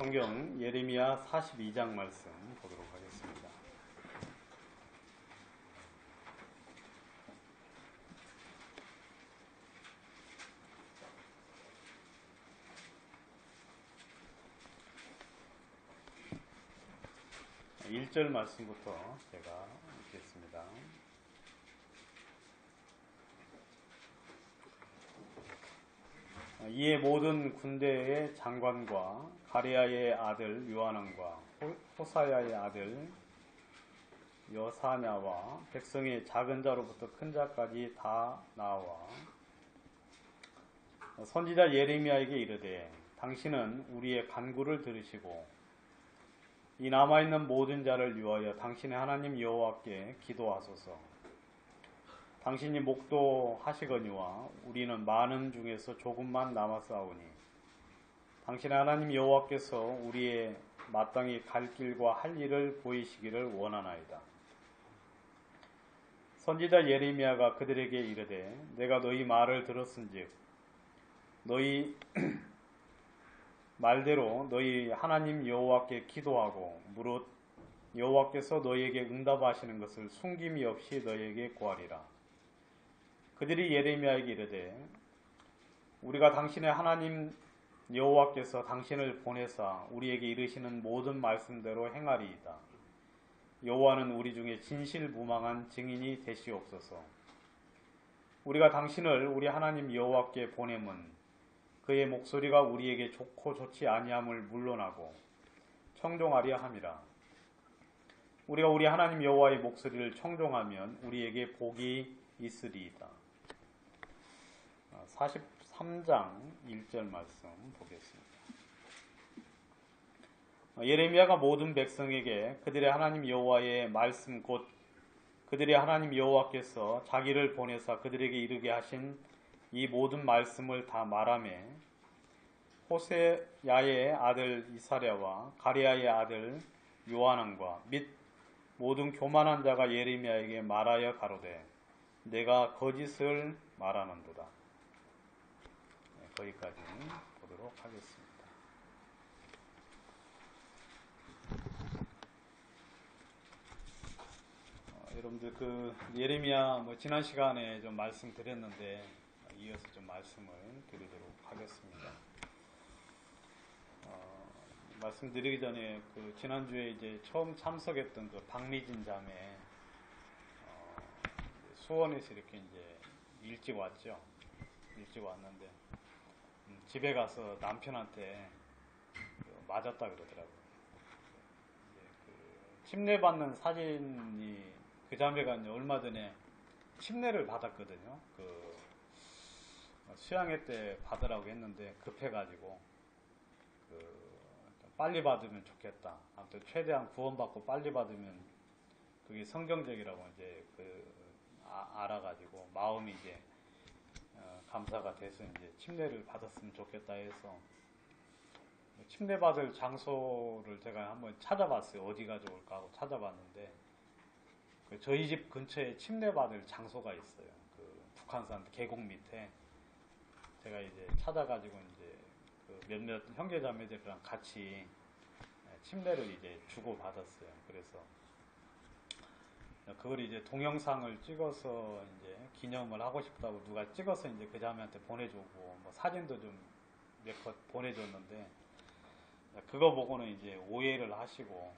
성경 예레미야 42장 말씀 보도록 하겠습니다. 일 절 말씀부터 제가 읽겠습니다. 이에 모든 군대의 장관과 가레야의 아들 요하난과 호사야의 아들 여사냐와 백성의 작은 자로부터 큰 자까지 다 나와 선지자 예레미야에게 이르되 당신은 우리의 간구를 들으시고 이 남아있는 모든 자를 위하여 당신의 하나님 여호와께 기도하소서. 당신이 목도하시거니와 우리는 많은 중에서 조금만 남았사오니 당신의 하나님 여호와께서 우리의 마땅히 갈 길과 할 일을 보이시기를 원하나이다. 선지자 예레미야가 그들에게 이르되 내가 너희 말을 들었은즉 너희 말대로 너희 하나님 여호와께 기도하고 무릇 여호와께서 너희에게 응답하시는 것을 숨김이 없이 너희에게 구하리라. 그들이 예레미야에게 이르되 우리가 당신의 하나님 여호와께서 당신을 보내사 우리에게 이르시는 모든 말씀대로 행하리이다. 여호와는 우리 중에 진실무망한 증인이 되시옵소서. 우리가 당신을 우리 하나님 여호와께 보냄은 그의 목소리가 우리에게 좋고 좋지 아니함을 물론하고 청종하려 함이라. 우리가 우리 하나님 여호와의 목소리를 청종하면 우리에게 복이 있으리이다. 43장 1절 말씀 보겠습니다. 예레미야가 모든 백성에게 그들의 하나님 여호와의 말씀 곧 그들의 하나님 여호와께서 자기를 보내사 그들에게 이르게 하신 이 모든 말씀을 다 말하매 호세야의 아들 이사랴와 가레야의 아들 요하난과 및 모든 교만한 자가 예레미야에게 말하여 가로되 내가 거짓을 말하는도다. 거기까지 보도록 하겠습니다. 여러분들 그 예레미야 지난 시간에 좀 말씀드렸는데 이어서 좀 말씀을 드리도록 하겠습니다. 말씀드리기 전에 그 지난주에 이제 처음 참석했던 그 박미진 자매 수원에서 이렇게 이제 일찍 왔죠. 일찍 왔는데 집에 가서 남편한테 맞았다 그러더라고요. 그 침례받는 사진이 그 자매가 이제 얼마 전에 침례를 받았거든요. 그 수양회 때 받으라고 했는데 급해가지고 빨리 받으면 좋겠다. 아무튼 최대한 구원받고 빨리 받으면 그게 성경적이라고 이제 알아가지고 마음이 이제 감사가 돼서 이제 침례를 받았으면 좋겠다 해서 침례 받을 장소를 제가 한번 찾아봤어요. 어디가 좋을까 하고 찾아봤는데 저희 집 근처에 침례 받을 장소가 있어요. 그 북한산 계곡 밑에 제가 이제 찾아가지고 이제 그 몇몇 형제자매들이랑 같이 침례를 이제 주고 받았어요. 그래서 그걸 이제 동영상을 찍어서 이제 기념을 하고 싶다고 누가 찍어서 이제 그 자매한테 보내주고 뭐 사진도 좀 몇 컷 보내줬는데 그거 보고는 이제 오해를 하시고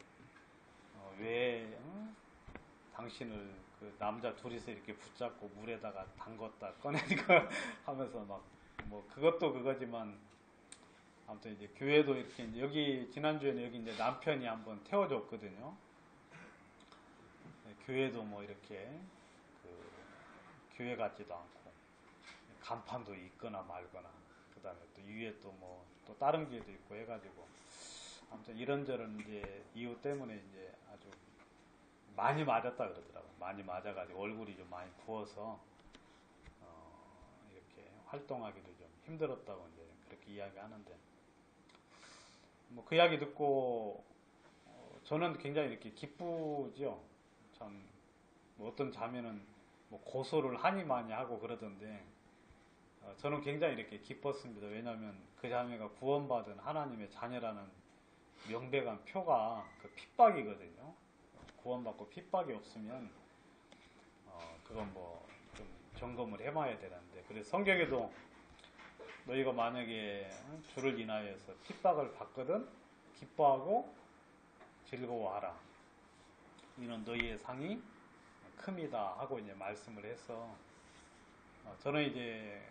왜 당신을 그 남자 둘이서 이렇게 붙잡고 물에다가 담궜다 꺼내니까 하면서 막 뭐 그것도 그거지만 아무튼 이제 교회도 이렇게 이제 여기 지난주에는 여기 이제 남편이 한번 태워줬거든요. 교회도 뭐 이렇게 그 교회 같지도 않고 간판도 있거나 말거나 그다음에 또 위에 또 뭐 또 다른 교회도 있고 해가지고 아무튼 이런저런 이제 이유 때문에 이제 아주 많이 맞았다 그러더라고요. 많이 맞아가지고 얼굴이 좀 많이 부어서 이렇게 활동하기도 좀 힘들었다고 이제 그렇게 이야기하는데 뭐 그 이야기 듣고 저는 굉장히 이렇게 기쁘죠. 참 뭐 어떤 자매는 뭐 고소를 하니 많이 하고 그러던데 저는 굉장히 이렇게 기뻤습니다. 왜냐하면 그 자매가 구원받은 하나님의 자녀라는 명백한 표가 그 핍박이거든요. 구원받고 핍박이 없으면 그건 뭐 좀 점검을 해봐야 되는데, 그래서 성경에도 너희가 만약에 주를 인하여서 핍박을 받거든 기뻐하고 즐거워하라. 이는 너희의 상이 큼이다 하고 이제 말씀을 해서 저는 이제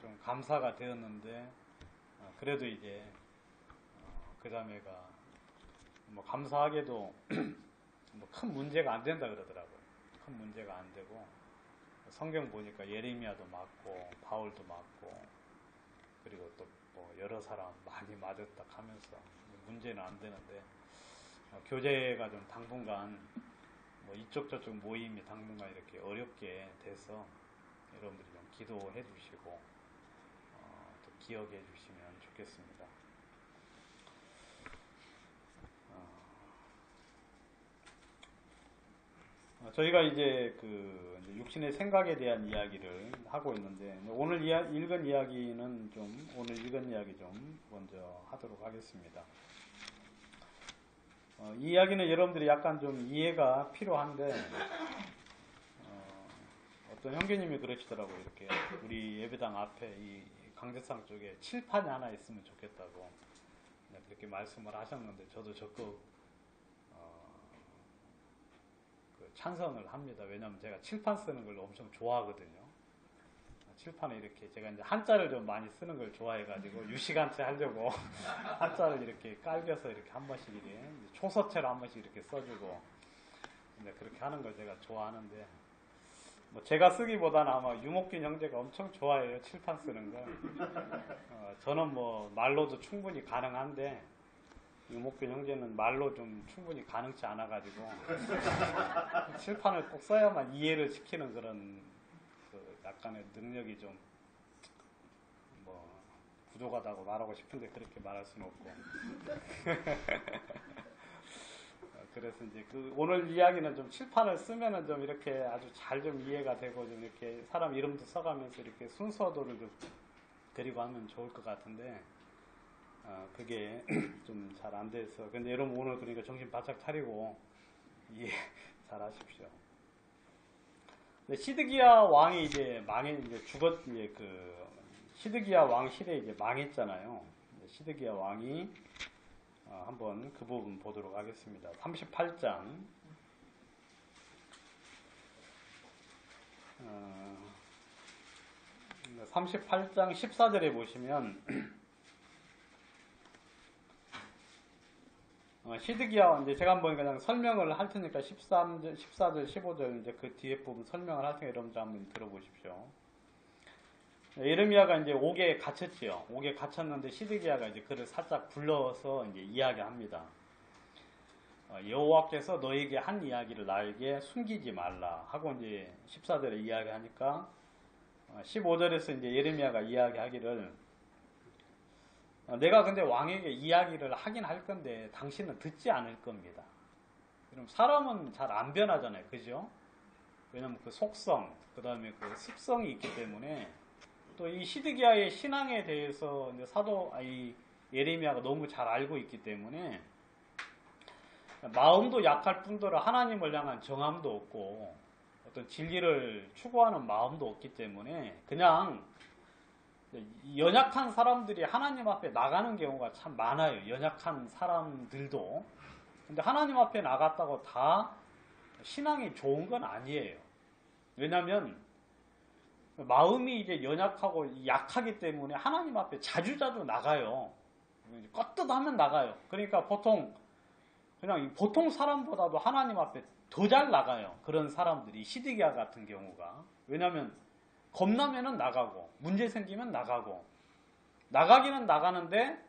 좀 감사가 되었는데, 그래도 이제 그 자매가 뭐 감사하게도 뭐 큰 문제가 안 된다 그러더라고요. 큰 문제가 안 되고, 성경 보니까 예레미야도 맞고 바울도 맞고 그리고 또 뭐 여러 사람 많이 맞았다 하면서 문제는 안 되는데, 교제가 좀 당분간 뭐 이쪽 저쪽 모임이 당분간 이렇게 어렵게 돼서 여러분들이 좀 기도해 주시고 또 기억해 주시면 좋겠습니다. 저희가 이제 그 육신의 생각에 대한 이야기를 하고 있는데, 오늘 읽은 이야기는 좀 먼저 하도록 하겠습니다. 이 이야기는 여러분들이 약간 좀 이해가 필요한데, 어떤 형제님이 그러시더라고요. 이렇게 우리 예배당 앞에 이 강제상 쪽에 칠판이 하나 있으면 좋겠다고 그렇게 말씀을 하셨는데, 저도 적극 찬성을 합니다. 왜냐하면 제가 칠판 쓰는 걸 엄청 좋아하거든요. 칠판에 이렇게 제가 이제 한자를 좀 많이 쓰는 걸 좋아해가지고 유시간체 하려고 한자를 이렇게 깔겨서 이렇게 한 번씩 이렇게 초서체로 한 번씩 이렇게 써주고 그렇게 하는 걸 제가 좋아하는데, 뭐 제가 쓰기보다는 아마 유목균 형제가 엄청 좋아해요. 칠판 쓰는 걸. 저는 뭐 말로도 충분히 가능한데 유목균 형제는 말로 좀 충분히 가능치 않아가지고 칠판을 꼭 써야만 이해를 시키는 그런 그 약간의 능력이 좀 뭐 부족하다고 말하고 싶은데 그렇게 말할 수는 없고 그래서 이제 그 오늘 이야기는 좀 칠판을 쓰면은 좀 이렇게 아주 잘 좀 이해가 되고 좀 이렇게 사람 이름도 써가면서 이렇게 순서도를 좀 데리고 하면 좋을 것 같은데 그게 좀 잘 안 돼서. 근데 여러분 오늘 그러니까 정신 바짝 차리고 이해 잘 하십시오. 시드기야 왕이 이제 이제 그 시드기야 왕 시대 이제 망했잖아요. 시드기야 왕이 한번 그 부분 보도록 하겠습니다. 38장 38장 14절에 보시면 시드기야, 이제 제가 한번 그냥 설명을 할 테니까 14절, 15절 이제 그 뒤에 부분 설명을 할 테니까 여러분들 한번 들어보십시오. 예레미야가 이제 옥에 갇혔지요. 옥에 갇혔는데 시드기야가 이제 그를 살짝 불러서 이제 이야기합니다. 여호와께서 너에게 한 이야기를 나에게 숨기지 말라 하고 이제 14절에 이야기하니까 15절에서 이제 예레미야가 이야기하기를 내가 근데 왕에게 이야기를 하긴 할 건데 당신은 듣지 않을 겁니다. 그럼 사람은 잘 안 변하잖아요. 그죠? 왜냐면 그 속성, 그 다음에 그 습성이 있기 때문에 또 이 시드기야의 신앙에 대해서 이제 이 예레미야가 너무 잘 알고 있기 때문에 마음도 약할 뿐더러 하나님을 향한 정함도 없고 어떤 진리를 추구하는 마음도 없기 때문에 그냥 연약한 사람들이 하나님 앞에 나가는 경우가 참 많아요. 연약한 사람들도. 근데 하나님 앞에 나갔다고 다 신앙이 좋은 건 아니에요. 왜냐하면 마음이 이제 연약하고 약하기 때문에 하나님 앞에 자주자주 나가요. 껐듯하면 나가요. 그러니까 그냥 보통 사람보다도 하나님 앞에 더 잘 나가요. 그런 사람들이 시드기야 같은 경우가. 왜냐하면 겁나면은 나가고 문제 생기면 나가고 나가기는 나가는데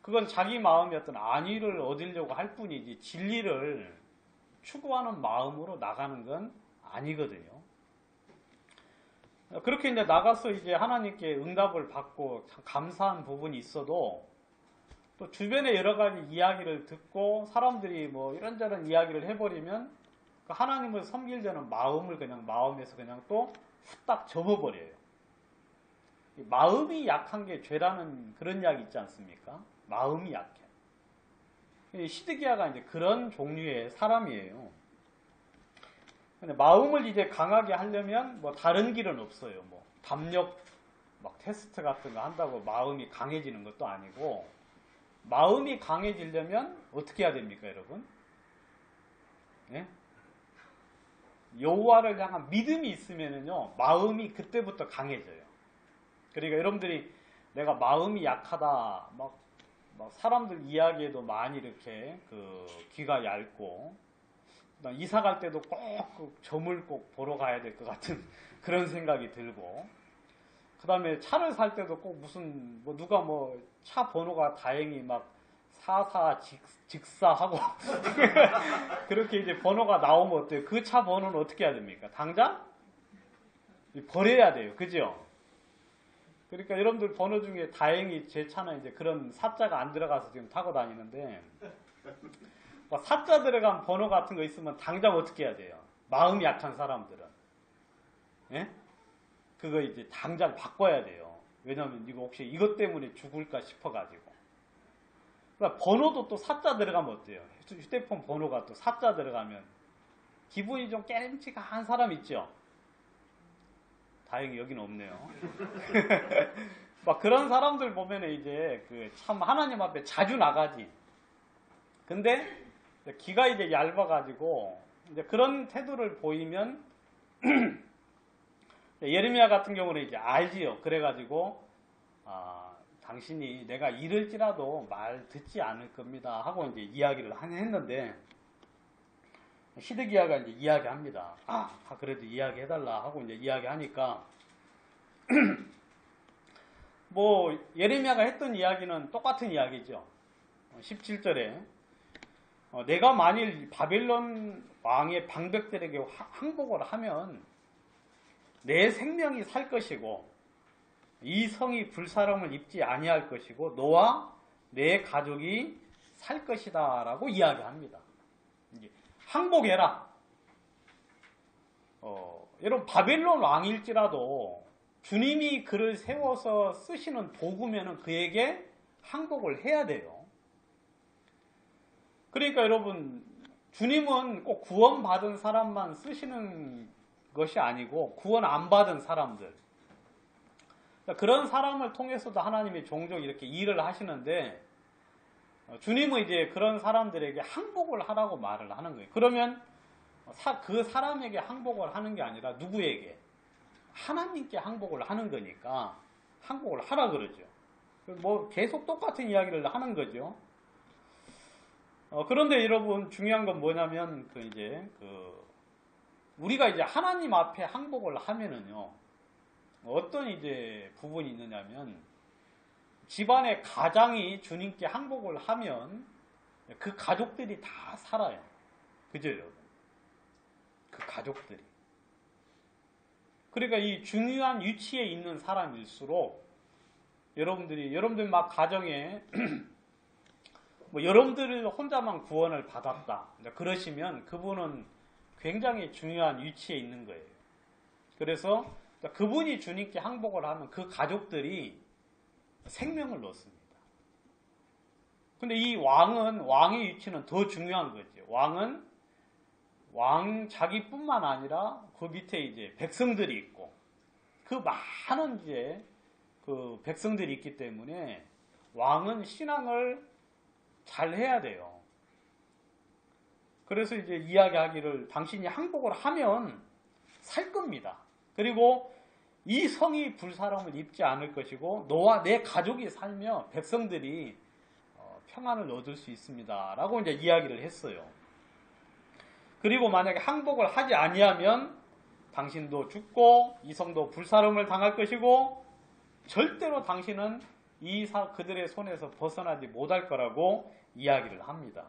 그건 자기 마음이 어떤 안위를 얻으려고 할 뿐이지 진리를 추구하는 마음으로 나가는 건 아니거든요. 그렇게 이제 나가서 이제 하나님께 응답을 받고 참 감사한 부분이 있어도 또 주변에 여러 가지 이야기를 듣고 사람들이 뭐 이런저런 이야기를 해버리면 하나님을 섬기려는 마음을 그냥 마음에서 그냥 또 후딱 접어버려요. 마음이 약한 게 죄라는 그런 이야기 있지 않습니까? 마음이 약해. 시드기야가 이제 그런 종류의 사람이에요. 근데 마음을 이제 강하게 하려면 뭐 다른 길은 없어요. 뭐 담력 막 테스트 같은 거 한다고 마음이 강해지는 것도 아니고, 마음이 강해지려면 어떻게 해야 됩니까, 여러분? 예? 여호와를 향한 믿음이 있으면은요, 마음이 그때부터 강해져요. 그러니까 여러분들이 내가 마음이 약하다, 막 사람들 이야기에도 많이 이렇게 귀가 얇고, 이사 갈 때도 꼭 점을 꼭 보러 가야 될 것 같은 그런 생각이 들고, 그 다음에 차를 살 때도 꼭 무슨 누가 차 번호가 다행히 막 44 직사하고 그렇게 이제 번호가 나오면 어때요? 그 차 번호는 어떻게 해야 됩니까? 당장 버려야 돼요. 그죠? 그러니까 여러분들 번호 중에 다행히 제 차는 이제 그런 사자가 안 들어가서 지금 타고 다니는데, 사자 들어간 번호 같은 거 있으면 당장 어떻게 해야 돼요? 마음이 약한 사람들은. 예? 그거 이제 당장 바꿔야 돼요. 왜냐면 이거 혹시 이것 때문에 죽을까 싶어가지고. 그러니까 번호도 또 사자 들어가면 어때요? 휴대폰 번호가 또 사자 들어가면 기분이 좀 깨름직한 사람 있죠? 다행히 여기는 없네요. 막 그런 사람들 보면 이제 참 하나님 앞에 자주 나가지. 근데 기가 이제 얇아가지고 이제 그런 태도를 보이면 예레미야 같은 경우는 이제 알지요. 그래가지고 당신이 내가 이럴지라도 말 듣지 않을 겁니다 하고 이제 이야기를 했는데, 시드기야가 이제 이야기합니다. 그래도 이야기해달라 하고 이제 이야기하니까 예레미야가 했던 이야기는 똑같은 이야기죠. 17절에 내가 만일 바벨론 왕의 방백들에게 항복을 하면 내 생명이 살 것이고 이 성이 불사름을 입지 아니할 것이고 너와 내 가족이 살 것이다 라고 이야기합니다. 항복해라. 여러분 바벨론 왕일지라도 주님이 그를 세워서 쓰시는 도구면은 그에게 항복을 해야 돼요. 그러니까 여러분 주님은 꼭 구원받은 사람만 쓰시는 것이 아니고 구원 안 받은 사람들, 그런 사람을 통해서도 하나님이 종종 이렇게 일을 하시는데, 주님은 이제 그런 사람들에게 항복을 하라고 말을 하는 거예요. 그러면 그 사람에게 항복을 하는 게 아니라 누구에게? 하나님께 항복을 하는 거니까 항복을 하라 그러죠. 계속 똑같은 이야기를 하는 거죠. 그런데 여러분 중요한 건 뭐냐면 우리가 이제 하나님 앞에 항복을 하면은요, 어떤 이제 부분이 있느냐면, 집안의 가장이 주님께 항복을 하면 그 가족들이 다 살아요. 그죠, 여러분? 그 가족들이. 그러니까 이 중요한 위치에 있는 사람일수록 여러분들 막 가정에 여러분들 혼자만 구원을 받았다 그러시면 그분은 굉장히 중요한 위치에 있는 거예요. 그래서 그분이 주님께 항복을 하면 그 가족들이 생명을 얻습니다. 근데 이 왕의 위치는 더 중요한 거죠. 왕 자기뿐만 아니라 그 밑에 이제 백성들이 있고, 그 많은 이제 그 백성들이 있기 때문에 왕은 신앙을 잘 해야 돼요. 그래서 이제 이야기하기를 당신이 항복을 하면 살 겁니다. 그리고 이 성이 불사름을 입지 않을 것이고 너와 내 가족이 살며 백성들이 평안을 얻을 수 있습니다 라고 이제 이야기를 했어요. 그리고 만약에 항복을 하지 아니하면 당신도 죽고 이 성도 불사름을 당할 것이고 절대로 당신은 그들의 손에서 벗어나지 못할 거라고 이야기를 합니다.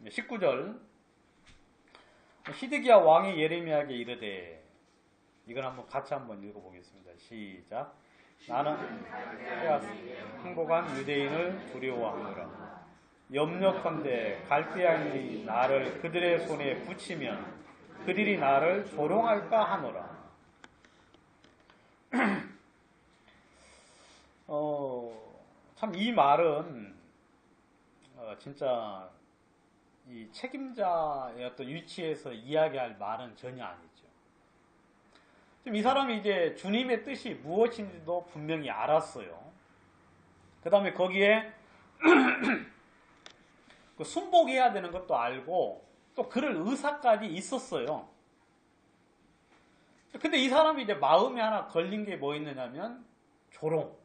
19절, 시드기야 왕이 예레미야에게 이르되, 이건 같이 한번 읽어보겠습니다. 시작. 나는 항복한 유대인을 두려워하노라. 염려컨대 갈대아인이 나를 그들의 손에 붙이면 그들이 나를 조롱할까 하노라. 참 이 말은 진짜 이 책임자의 어떤 위치에서 이야기할 말은 전혀 아니죠. 지금 이 사람이 이제 주님의 뜻이 무엇인지도 분명히 알았어요. 그 다음에 거기에 그 순복해야 되는 것도 알고 또 그럴 의사까지 있었어요. 근데 이 사람이 이제 마음에 하나 걸린 게 뭐 있느냐면 조롱.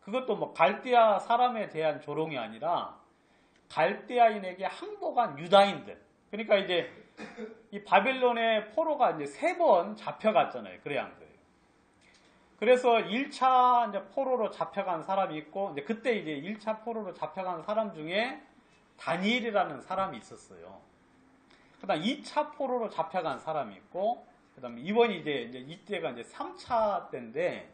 그것도 뭐 갈대아 사람에 대한 조롱이 아니라 갈대아인에게 항복한 유다인들. 그러니까 이제 이 바벨론의 포로가 이제 3번 잡혀갔잖아요. 그래야 한 거예요. 그래서 1차 이제 포로로 잡혀간 사람이 있고, 이제 그때 이제 1차 포로로 잡혀간 사람 중에 다니엘이라는 사람이 있었어요. 그 다음 2차 포로로 잡혀간 사람이 있고, 그 다음에 이번이 이제 이때가 이제 3차 때인데,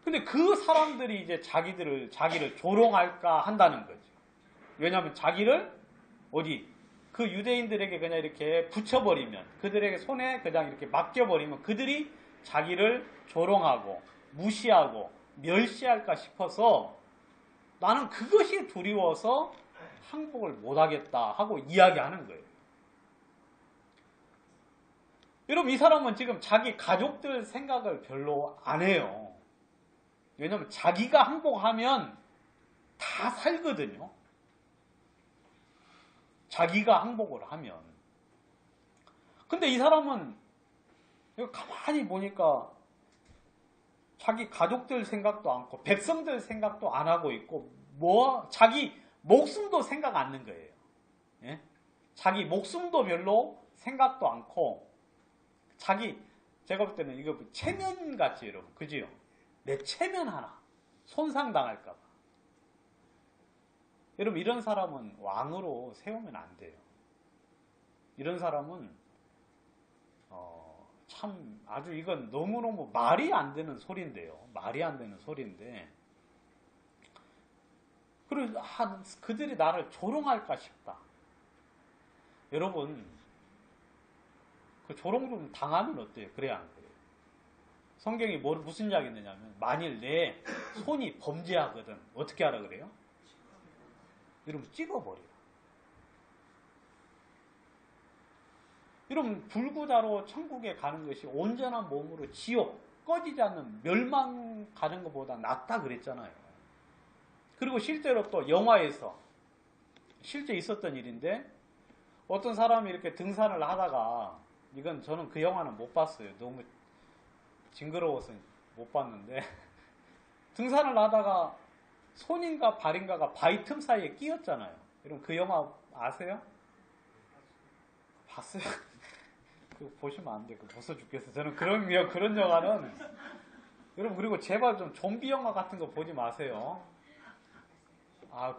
근데 그 사람들이 이제 자기를 조롱할까 한다는 거죠. 왜냐하면 자기를 그 유대인들에게 그냥 이렇게 붙여버리면, 그들에게 손에 그냥 이렇게 맡겨버리면 그들이 자기를 조롱하고 무시하고 멸시할까 싶어서 나는 그것이 두려워서 항복을 못하겠다 하고 이야기하는 거예요. 여러분, 이 사람은 지금 자기 가족들 생각을 별로 안 해요. 왜냐하면 자기가 항복하면 다 살거든요. 자기가 항복을 하면. 근데 이 사람은 가만히 보니까 자기 가족들 생각도 않고 백성들 생각도 안 하고 있고 자기 목숨도 생각 안 하는 거예요. 예? 자기 목숨도 별로 생각도 않고 제가 볼 때는 이거 체면 같지 여러분. 그지요? 내 체면 하나 손상당할까 봐. 여러분, 이런 사람은 왕으로 세우면 안 돼요. 이런 사람은 참 아주 이건 너무너무 말이 안 되는 소리인데요. 말이 안 되는 소리인데 그리고 그들이 나를 조롱할까 싶다. 여러분, 그 조롱 좀 당하면 어때요? 그래야 안 그래요? 성경이 무슨 이야기 있느냐면 만일 내 손이 범죄하거든 어떻게 하라 그래요? 여러분, 찍어버려. 여러분, 불구자로 천국에 가는 것이 온전한 몸으로 지옥 꺼지지 않는 멸망 가는 것보다 낫다 그랬잖아요. 그리고 실제로 또 영화에서 실제 있었던 일인데 어떤 사람이 이렇게 등산을 하다가 저는 그 영화는 못 봤어요. 너무 징그러워서 못 봤는데 등산을 하다가 손인가 발인가가 바위 틈 사이에 끼었잖아요. 여러분, 그 영화 아세요? 봤어요? 그거 보시면 안 돼. 그거 벗어 죽겠어. 저는 그런 영화는 여러분, 그리고 제발 좀 좀비 영화 같은 거 보지 마세요.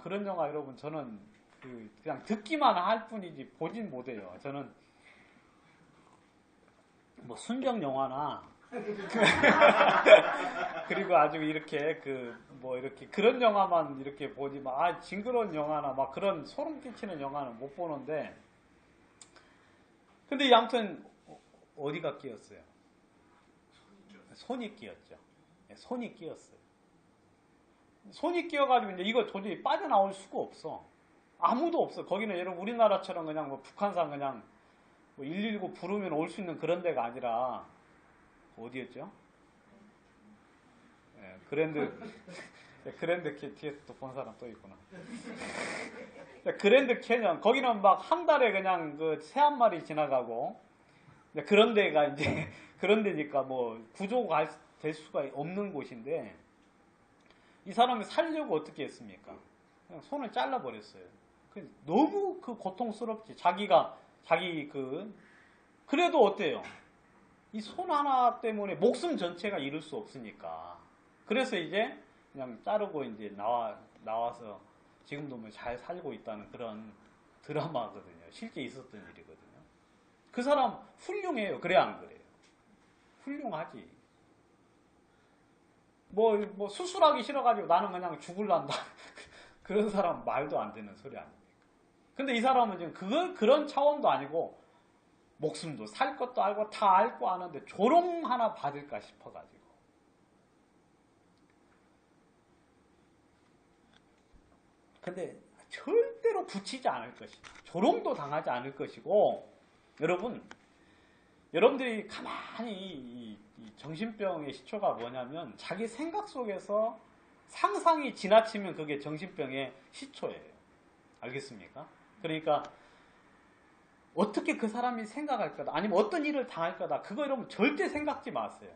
그런 영화 여러분, 저는 그냥 듣기만 할 뿐이지 보진 못해요. 저는 뭐 순정 영화나 그리고 아주 이렇게 이렇게 그런 영화만 이렇게 보지 징그러운 영화나 막 그런 소름 끼치는 영화는 못 보는데, 근데 아무튼 어디가 끼었어요? 손이 끼었죠. 손이 끼었어요. 손이 끼어가지고 이제 이거 도저히 빠져나올 수가 없어. 아무도 없어. 거기는 여러분 우리나라처럼 그냥 북한산 그냥 119 부르면 올 수 있는 그런 데가 아니라 어디였죠? 그랜드 뒤에서 또 본 사람 또 있구나. 그랜드 캐년 거기는 막 한 달에 그냥 새 한 마리 지나가고 그런 데가 이제 그런 데니까 구조가 될 수가 없는 곳인데 이 사람이 살려고 어떻게 했습니까? 그냥 손을 잘라 버렸어요. 너무 고통스럽지. 그래도 어때요? 이 손 하나 때문에 목숨 전체가 잃을 수 없으니까. 그래서 이제 그냥 자르고 이제 나와서 지금도 잘 살고 있다는 그런 드라마거든요. 실제 있었던 일이거든요. 그 사람 훌륭해요. 그래야 안 그래요? 훌륭하지. 수술하기 싫어가지고 나는 그냥 죽을란다. 그런 사람 말도 안 되는 소리 아닙니까? 근데 이 사람은 지금 그런 차원도 아니고 목숨도 살 것도 알고 다 알고 아는데 조롱 하나 받을까 싶어가지고. 근데 절대로 붙이지 않을 것이다. 조롱도 당하지 않을 것이고, 여러분들이 가만히 이 정신병의 시초가 뭐냐면 자기 생각 속에서 상상이 지나치면 그게 정신병의 시초예요. 알겠습니까? 그러니까 어떻게 그 사람이 생각할 거다, 아니면 어떤 일을 당할 거다, 그거 여러분 절대 생각지 마세요.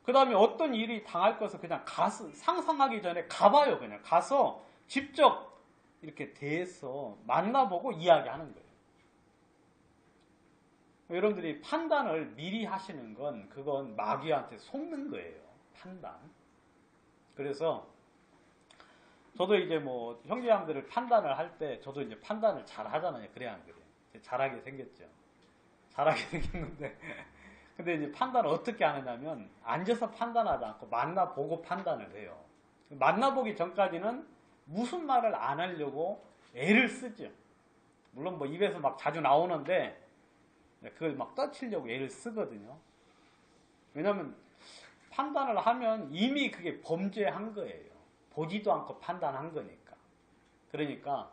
그 다음에 어떤 일이 당할 것을 그냥 가서 상상하기 전에 가봐요. 그냥 가서 직접 이렇게 대해서 만나보고 이야기하는 거예요. 여러분들이 판단을 미리 하시는 건 그건 마귀한테 속는 거예요. 판단. 그래서 저도 이제 뭐 형제양들을 판단을 할 때 저도 이제 판단을 잘 하잖아요. 그래 안 그래? 잘하게 생겼죠. 잘하게 생겼는데 근데 이제 판단을 어떻게 하느냐면 앉아서 판단하지 않고 만나보고 판단을 해요. 만나보기 전까지는 무슨 말을 안 하려고 애를 쓰죠. 물론 뭐 입에서 막 자주 나오는데 그걸 막 떠치려고 애를 쓰거든요. 왜냐면 판단을 하면 이미 그게 범죄한 거예요. 보지도 않고 판단한 거니까. 그러니까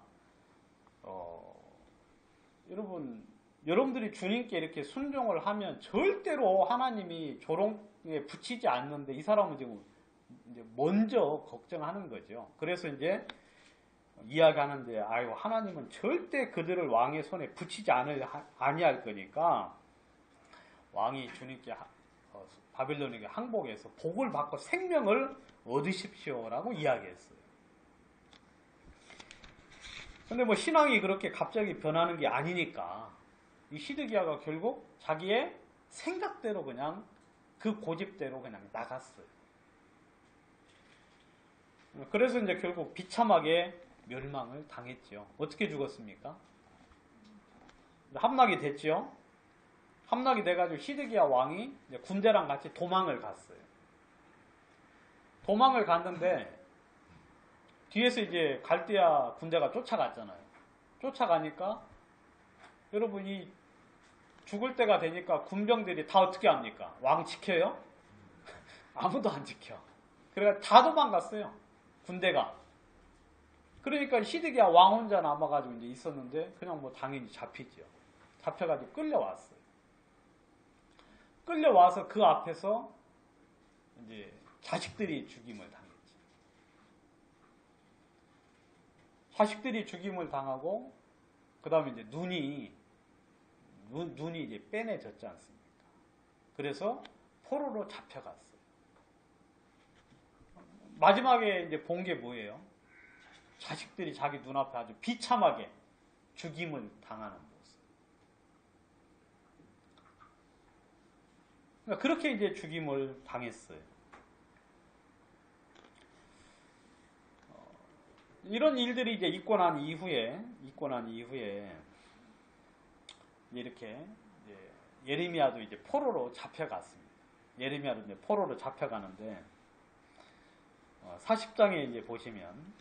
여러분들이 주님께 이렇게 순종을 하면 절대로 하나님이 조롱에 붙이지 않는데 이 사람은 지금 이제 먼저 걱정하는 거죠. 그래서 이제 이야기하는데, 아이고 하나님은 절대 그들을 왕의 손에 붙이지 아니할 거니까 왕이 주님께 바빌론에게 항복해서 복을 받고 생명을 얻으십시오라고 이야기했어요. 근데 뭐 신앙이 그렇게 갑자기 변하는 게 아니니까 이 시드기야가 결국 자기의 생각대로 그냥 그 고집대로 그냥 나갔어요. 그래서 이제 결국 비참하게 멸망을 당했죠. 어떻게 죽었습니까? 함락이 됐죠. 함락이 돼가지고 시드기야 왕이 이제 군대랑 같이 도망을 갔어요. 도망을 갔는데 뒤에서 이제 갈대아 군대가 쫓아갔잖아요. 쫓아가니까 여러분 이 죽을 때가 되니까 군병들이 다 어떻게 합니까? 왕 지켜요? 아무도 안 지켜. 그래서 다 도망갔어요. 군대가. 그러니까 시드기야 왕 혼자 남아가지고 이제 있었는데 그냥 뭐 당연히 잡히죠. 잡혀가지고 끌려왔어요. 끌려와서 그 앞에서 이제 자식들이 죽임을 당했지. 자식들이 죽임을 당하고 그 다음에 이제 눈이 이제 빼내졌지 않습니까? 그래서 포로로 잡혀갔어요. 마지막에 이제 본 게 뭐예요? 자식들이 자기 눈앞에 아주 비참하게 죽임을 당하는 모습. 그러니까 그렇게 이제 죽임을 당했어요. 이런 일들이 이제 있고 난 이후에 이렇게 이제 예레미야도 이제 포로로 잡혀갔습니다. 예레미야도 이제 포로로 잡혀가는데 40장에 이제 보시면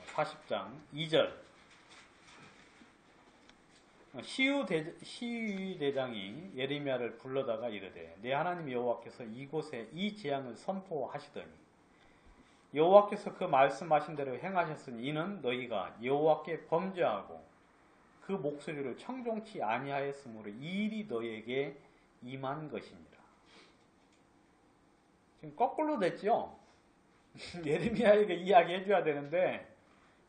40장 2절 시위대장이 예레미야를 불러다가 이르되 내 하나님 여호와께서 이곳에 이 재앙을 선포하시더니 여호와께서 그 말씀하신 대로 행하셨으니 이는 너희가 여호와께 범죄하고 그 목소리를 청종치 아니하였으므로 이 일이 너희에게 임한 것이니라. 지금 거꾸로 됐죠? 예레미야에게 이야기해 줘야 되는데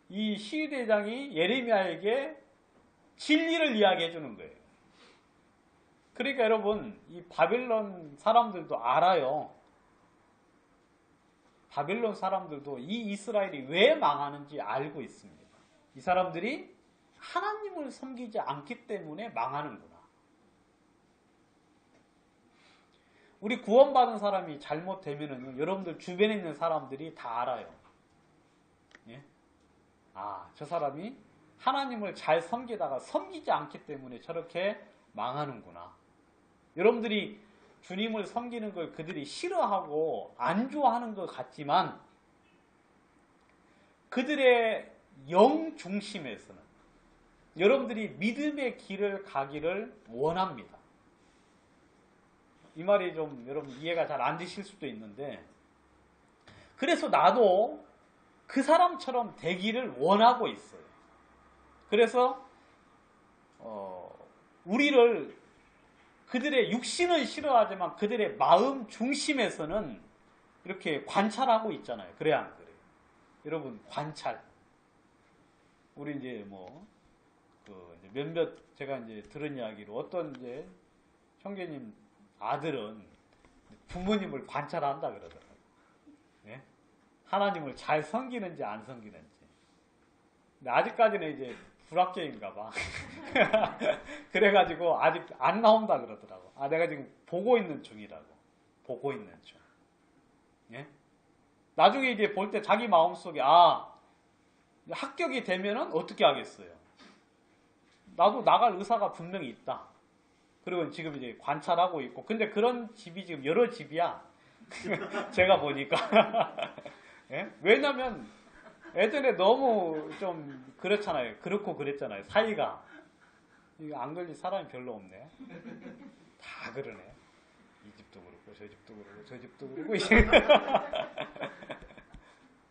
이 시위대장이 예레미야에게 진리를 이야기해 주는 거예요. 그러니까 여러분 이 바빌론 사람들도 알아요. 바빌론 사람들도 이 이스라엘이 왜 망하는지 알고 있습니다. 이 사람들이 하나님을 섬기지 않기 때문에 망하는구나. 우리 구원받은 사람이 잘못되면은 여러분들 주변에 있는 사람들이 다 알아요. 예? 아, 저 사람이 하나님을 잘 섬기다가 섬기지 않기 때문에 저렇게 망하는구나. 여러분들이 주님을 섬기는 걸 그들이 싫어하고 안 좋아하는 것 같지만 그들의 영 중심에서는 여러분들이 믿음의 길을 가기를 원합니다. 이 말이 좀 여러분 이해가 잘 안 되실 수도 있는데, 그래서 나도 그 사람처럼 되기를 원하고 있어요. 그래서 우리를 그들의 육신은 싫어하지만 그들의 마음 중심에서는 이렇게 관찰하고 있잖아요. 그래야 안 그래요? 여러분, 관찰. 우리 이제 이제 몇몇 제가 이제 들은 이야기로 어떤 이제 형제님 아들은 부모님을 관찰한다 그러더라고요. 네? 하나님을 잘 섬기는지 안 섬기는지. 근데 아직까지는 이제 불합격인가 봐. 그래가지고 아직 안 나온다 그러더라고. 내가 지금 보고 있는 중이라고. 보고 있는 중. 예? 나중에 이제 볼 때 자기 마음속에 합격이 되면은 어떻게 하겠어요? 나도 나갈 의사가 분명히 있다. 그리고 지금 이제 관찰하고 있고. 근데 그런 집이 지금 여러 집이야. 제가 보니까. 예? 왜냐면 예전에 너무 좀 그렇잖아요. 그렇고 그랬잖아요. 사이가. 이거 안 걸릴 사람이 별로 없네. 다 그러네. 이 집도 그렇고 저 집도 그렇고 저 집도 그렇고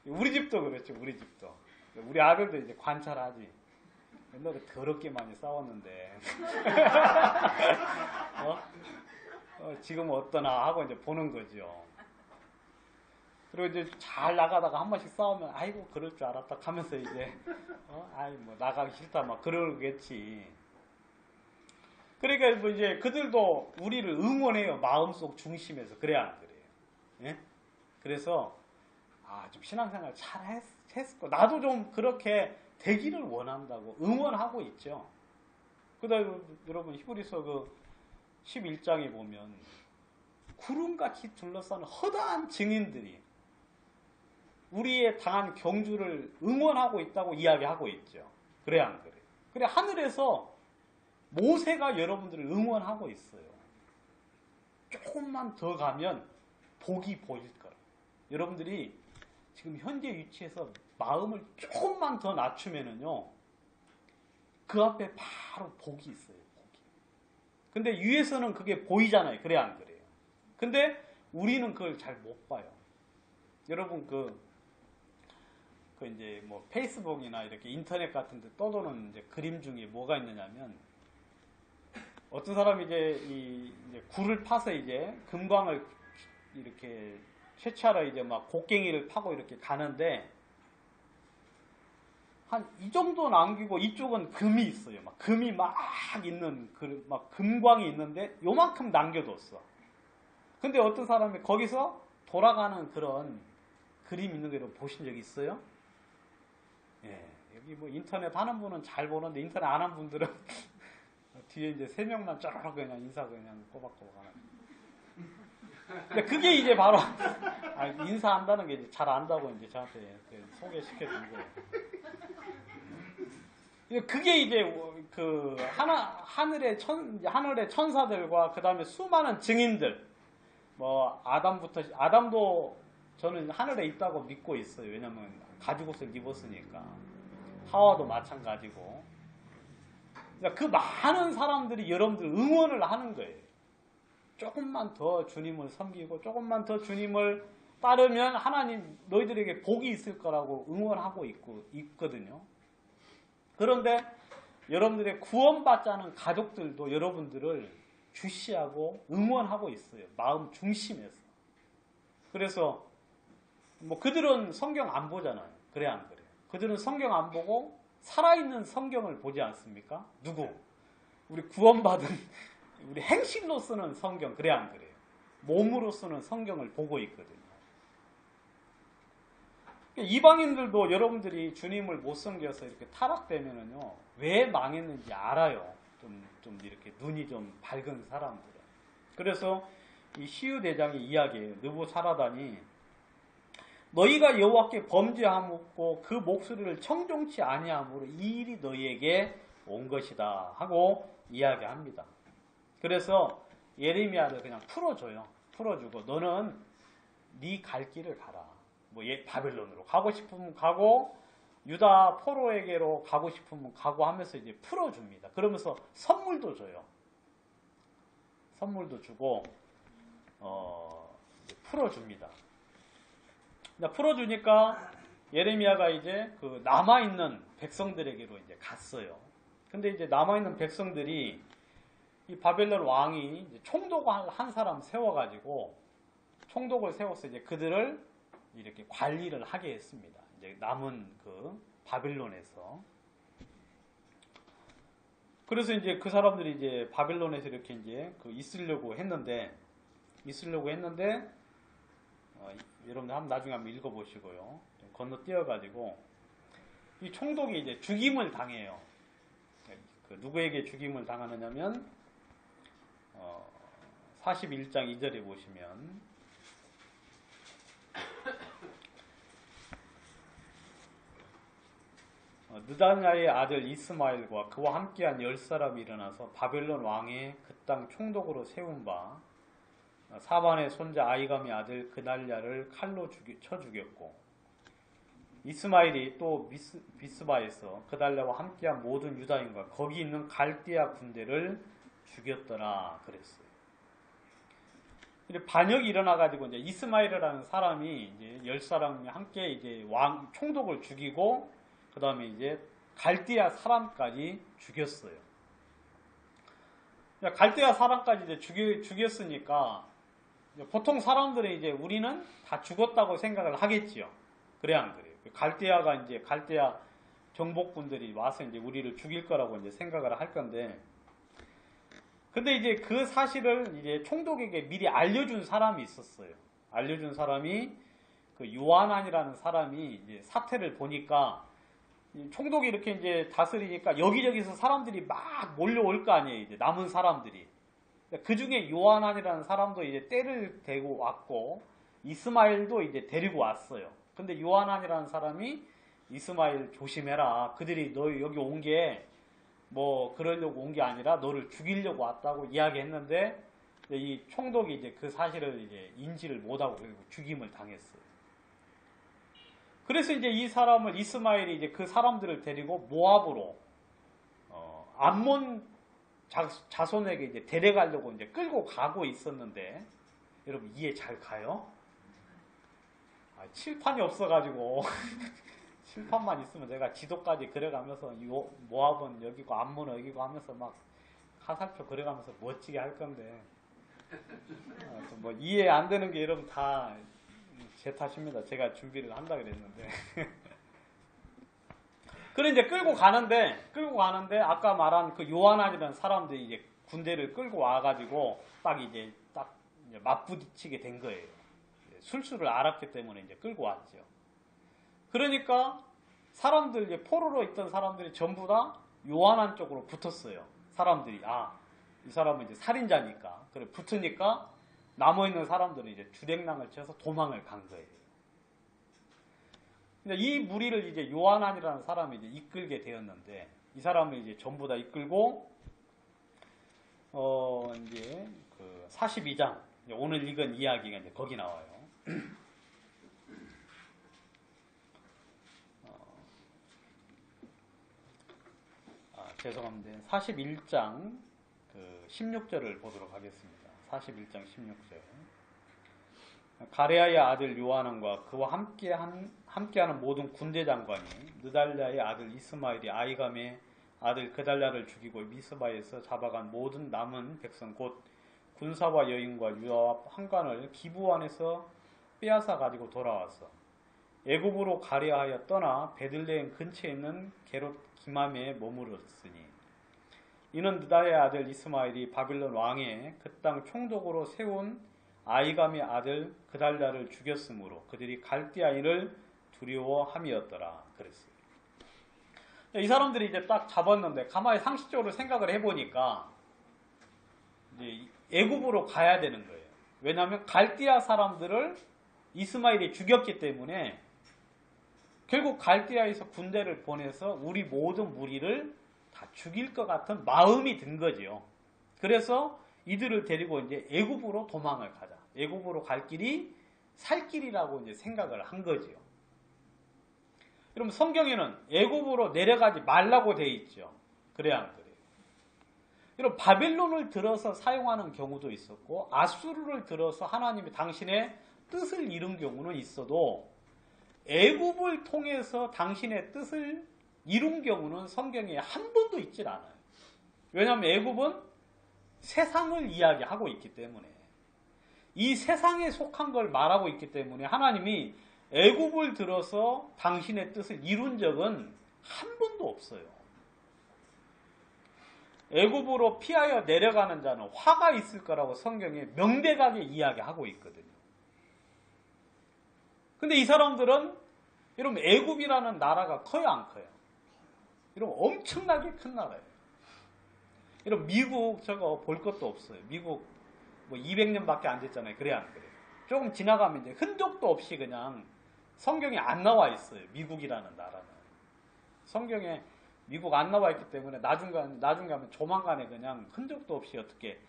우리 집도 그렇죠. 우리 집도. 우리 아들도 이제 관찰하지. 옛날에 더럽게 많이 싸웠는데 지금 어떠나 하고 이제 보는 거죠. 그리고 이제 잘 나가다가 한 번씩 싸우면 아이고 그럴 줄 알았다 하면서 이제 나가기 싫다 막 그러겠지. 그러니까 이제 그들도 우리를 응원해요. 마음속 중심에서. 그래야 안 그래요? 예? 그래서 좀 신앙생활 잘 했을 거. 나도 좀 그렇게 되기를 원한다고 응원하고 있죠. 그다음에 여러분 히브리서 11장에 보면 구름같이 둘러싸는 허다한 증인들이 우리의 당한 경주를 응원하고 있다고 이야기하고 있죠. 그래야 안 그래요? 그래 하늘에서 모세가 여러분들을 응원하고 있어요. 조금만 더 가면 복이 보일 거라. 여러분들이 지금 현재 위치에서 마음을 조금만 더 낮추면은요, 그 앞에 바로 복이 있어요. 복이. 근데 위에서는 그게 보이잖아요. 그래 안 그래요? 근데 우리는 그걸 잘 못 봐요. 여러분 이제 페이스북이나 이렇게 인터넷 같은 데 떠도는 이제 그림 중에 뭐가 있느냐면, 어떤 사람이 이제 굴을 파서 이제 금광을 이렇게 채취하러 이제 막 곡괭이를 파고 이렇게 가는데, 한 이 정도 남기고 이쪽은 금이 있어요. 막 금이 막 있는 막 금광이 있는데 요만큼 남겨뒀어. 근데 어떤 사람이 거기서 돌아가는 그런 그림 있는 거 보신 적 있어요? 예, 여기 인터넷 하는 분은 잘 보는데 인터넷 안 하는 분들은 뒤에 이제 3명만 쫙 그냥 인사 그냥 꼬박꼬박 하는. 근데 그게 이제 바로 인사한다는 게 이제 잘 안다고 이제 저한테 소개시켜 준 거예요. 그게 이제 하늘의 천사들과 그 다음에 수많은 증인들, 아담도 저는 하늘에 있다고 믿고 있어요. 왜냐면 가죽옷을 입었으니까. 하와도 마찬가지고. 그러니까 그 많은 사람들이 여러분들 응원을 하는 거예요. 조금만 더 주님을 섬기고 조금만 더 주님을 따르면 하나님 너희들에게 복이 있을 거라고 응원하고 있거든요. 그런데 여러분들의 구원받지 않은 가족들도 여러분들을 주시하고 응원하고 있어요. 마음 중심에서. 그래서 그들은 성경 안 보잖아요. 그래 안 그래요? 그들은 성경 안 보고 살아있는 성경을 보지 않습니까? 누구? 우리 구원받은 우리 행실로 쓰는 성경. 그래 안 그래요? 몸으로 쓰는 성경을 보고 있거든요. 이방인들도 여러분들이 주님을 못 섬겨서 이렇게 타락되면은요, 왜 망했는지 알아요. 좀 이렇게 눈이 좀 밝은 사람들은. 그래서 이 시우 대장의 이야기예요. 느부사라단이 너희가 여호와께 범죄하였고 그 목소리를 청종치 아니함으로 이 일이 너희에게 온 것이다 하고 이야기합니다. 그래서 예레미야를 그냥 풀어주고 너는 네 갈 길을 가라. 바벨론으로 가고 싶으면 가고 유다 포로에게로 가고 싶으면 가고 하면서 이제 풀어줍니다. 그러면서 선물도 줘요. 선물도 주고 풀어줍니다. 풀어주니까 예레미야가 이제 그 남아있는 백성들에게로 이제 갔어요. 근데 이제 남아있는 백성들이 이 바벨론 왕이 이제 총독을 한 사람 세워가지고 총독을 세워서 이제 그들을 이렇게 관리를 하게 했습니다. 이제 남은 그 바벨론에서. 그래서 이제 그 사람들이 이제 바벨론에서 이렇게 이제 그 있으려고 했는데 여러분들 나중에 한번 읽어보시고요. 좀 건너뛰어가지고 이 총독이 이제 죽임을 당해요. 그 누구에게 죽임을 당하느냐면 41장 2절에 보시면 느다냐의 아들 이스마엘과 그와 함께한 10사람이 일어나서 바벨론 왕의 그 땅 총독으로 세운 바 사반의 손자 아이감의 아들 그달랴를 칼로 쳐 죽였고 이스마엘이 또 미스바에서 그달랴와 함께한 모든 유다인과 거기 있는 갈대아 군대를 죽였더라 그랬어요. 반역이 일어나가지고 이제 이스마엘이라는 사람이 이제 10사람이 함께 이제 왕 총독을 죽이고 그 다음에 이제 갈대아 사람까지 죽였어요. 갈대아 사람까지 이제 죽였으니까 보통 사람들은 이제 우리는 다 죽었다고 생각을 하겠지요. 그래 안 그래요? 갈대아 정복군들이 와서 이제 우리를 죽일 거라고 이제 생각을 할 건데, 근데 이제 그 사실을 이제 총독에게 미리 알려준 사람이 있었어요. 알려준 사람이 그 요하난이라는 사람이 이제 사태를 보니까 총독이 이렇게 이제 다스리니까 여기저기서 사람들이 막 몰려올 거 아니에요. 이제 남은 사람들이. 그 중에 요하난이라는 사람도 이제 떼를 대고 왔고 이스마엘도 이제 데리고 왔어요. 근데 요하난이라는 사람이 이스마엘 조심해라. 그들이 너 여기 온 게 뭐 그러려고 온 게 아니라 너를 죽이려고 왔다고 이야기했는데 이 총독이 이제 그 사실을 이제 인지를 못하고 죽임을 당했어요. 그래서 이제 이 사람을 이스마엘이 이제 그 사람들을 데리고 모압으로 암몬 자손에게 이제 데려가려고 이제 끌고 가고 있었는데, 여러분 이해 잘 가요? 칠판이 없어가지고 칠판만 있으면 제가 지도까지 그려가면서 모압은 여기고 암몬은 여기고 하면서 막 화살표 그려가면서 멋지게 할 건데 뭐 이해 안 되는 게 여러분 다 제 탓입니다. 제가 준비를 한다 그랬는데. 그래 이제 끌고 가는데 아까 말한 그 요하난이라는 사람들이 이제 군대를 끌고 와가지고 딱 이제 맞부딪히게 된 거예요. 술수를 알았기 때문에 이제 끌고 왔죠. 그러니까 사람들 이제 포로로 있던 사람들이 전부 다 요하난 쪽으로 붙었어요. 사람들이 이 사람은 이제 살인자니까. 그래 붙으니까 남아있는 사람들은 이제 주랭랑을 쳐서 도망을 간 거예요. 이 무리를 이제 요하난이라는 사람이 이제 이끌게 되었는데, 이 사람을 이제 전부 다 이끌고, 이제 그 42장, 오늘 읽은 이야기가 이제 거기 나와요. 죄송합니다. 41장 그 16절을 보도록 하겠습니다. 41장 16절. 가레아의 아들 요하난과 그와 함께하는 모든 군대 장관이 느달랴의 아들 이스마엘이 아이감의 아들 그달랴를 죽이고 미스바에서 잡아간 모든 남은 백성 곧 군사와 여인과 유다와 판관을 기브안에서 빼앗아 가지고 돌아왔어. 애굽으로 가려 하여 떠나 베들레헴 근처에 있는 게롯 기맘에 머무렀으니 이는 느다의 아들 이스마엘이 바빌론 왕의 그 땅 총독으로 세운 아이감의 아들 그달랴를 죽였으므로 그들이 갈대아인을 두려워함이었더라 그랬어요. 이 사람들이 이제 딱 잡았는데 가만히 상식적으로 생각을 해보니까 이제 애굽으로 가야 되는 거예요. 왜냐하면 갈대아 사람들을 이스마엘이 죽였기 때문에 결국 갈대아에서 군대를 보내서 우리 모든 무리를 다 죽일 것 같은 마음이 든 거죠. 그래서 이들을 데리고 이제 애굽으로 도망을 가자. 애굽으로 갈 길이 살 길이라고 이제 생각을 한 거지요. 여러분 성경에는 애굽으로 내려가지 말라고 돼 있죠. 그래야 안 그래요? 이런 바벨론을 들어서 사용하는 경우도 있었고 아수르를 들어서 하나님이 당신의 뜻을 이룬 경우는 있어도 애굽을 통해서 당신의 뜻을 이룬 경우는 성경에 한 번도 있질 않아요. 왜냐하면 애굽은 세상을 이야기하고 있기 때문에, 이 세상에 속한 걸 말하고 있기 때문에 하나님이 애굽을 들어서 당신의 뜻을 이룬 적은 한 번도 없어요. 애굽으로 피하여 내려가는 자는 화가 있을 거라고 성경에 명백하게 이야기하고 있거든요. 근데 이 사람들은 여러분 애굽이라는 나라가 커요, 안 커요? 여러분 엄청나게 큰 나라예요. 여러분 미국 저거 볼 것도 없어요. 미국 뭐 200년밖에 안 됐잖아요. 그래 안 그래요? 조금 지나가면 이제 흔적도 없이 그냥 성경에 안 나와 있어요. 미국이라는 나라는. 성경에 미국 안 나와 있기 때문에 나중 가면 조만간에 그냥 흔적도 없이 어떻게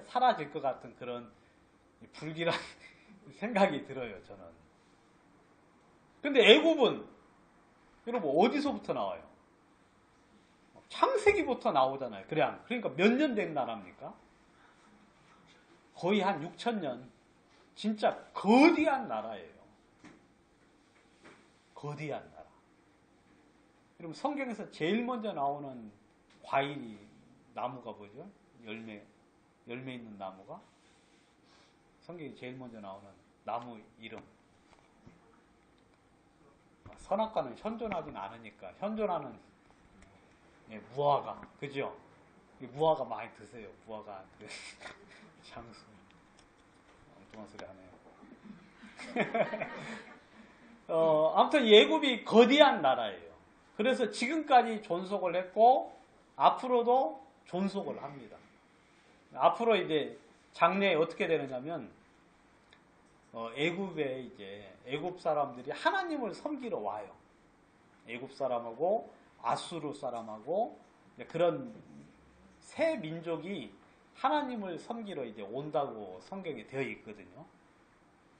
사라질 것 같은 그런 불길한 생각이 들어요, 저는. 근데 애굽은 여러분 어디서부터 나와요? 창세기부터 나오잖아요. 그러니까 몇 년 된 나라입니까? 거의 한 6,000년. 진짜 거대한 나라예요. 거대한 나라. 여러분 성경에서 제일 먼저 나오는 과일이 나무가 뭐죠? 열매 있는 나무가? 성경에 제일 먼저 나오는 나무 이름. 선악과는 현존하진 않으니까 현존하는 무화과, 그죠? 무화과 많이 드세요. 무화과 장수. 엉뚱한 소리 하네요. 아무튼 애굽이 거대한 나라예요. 그래서 지금까지 존속을 했고 앞으로도 존속을 합니다. 앞으로 이제 장래에 어떻게 되느냐면 애굽에 이제 애굽 사람들이 하나님을 섬기러 와요. 애굽 사람하고 아수르 사람하고 그런 새 민족이 하나님을 섬기러 이제 온다고 성경에 되어 있거든요.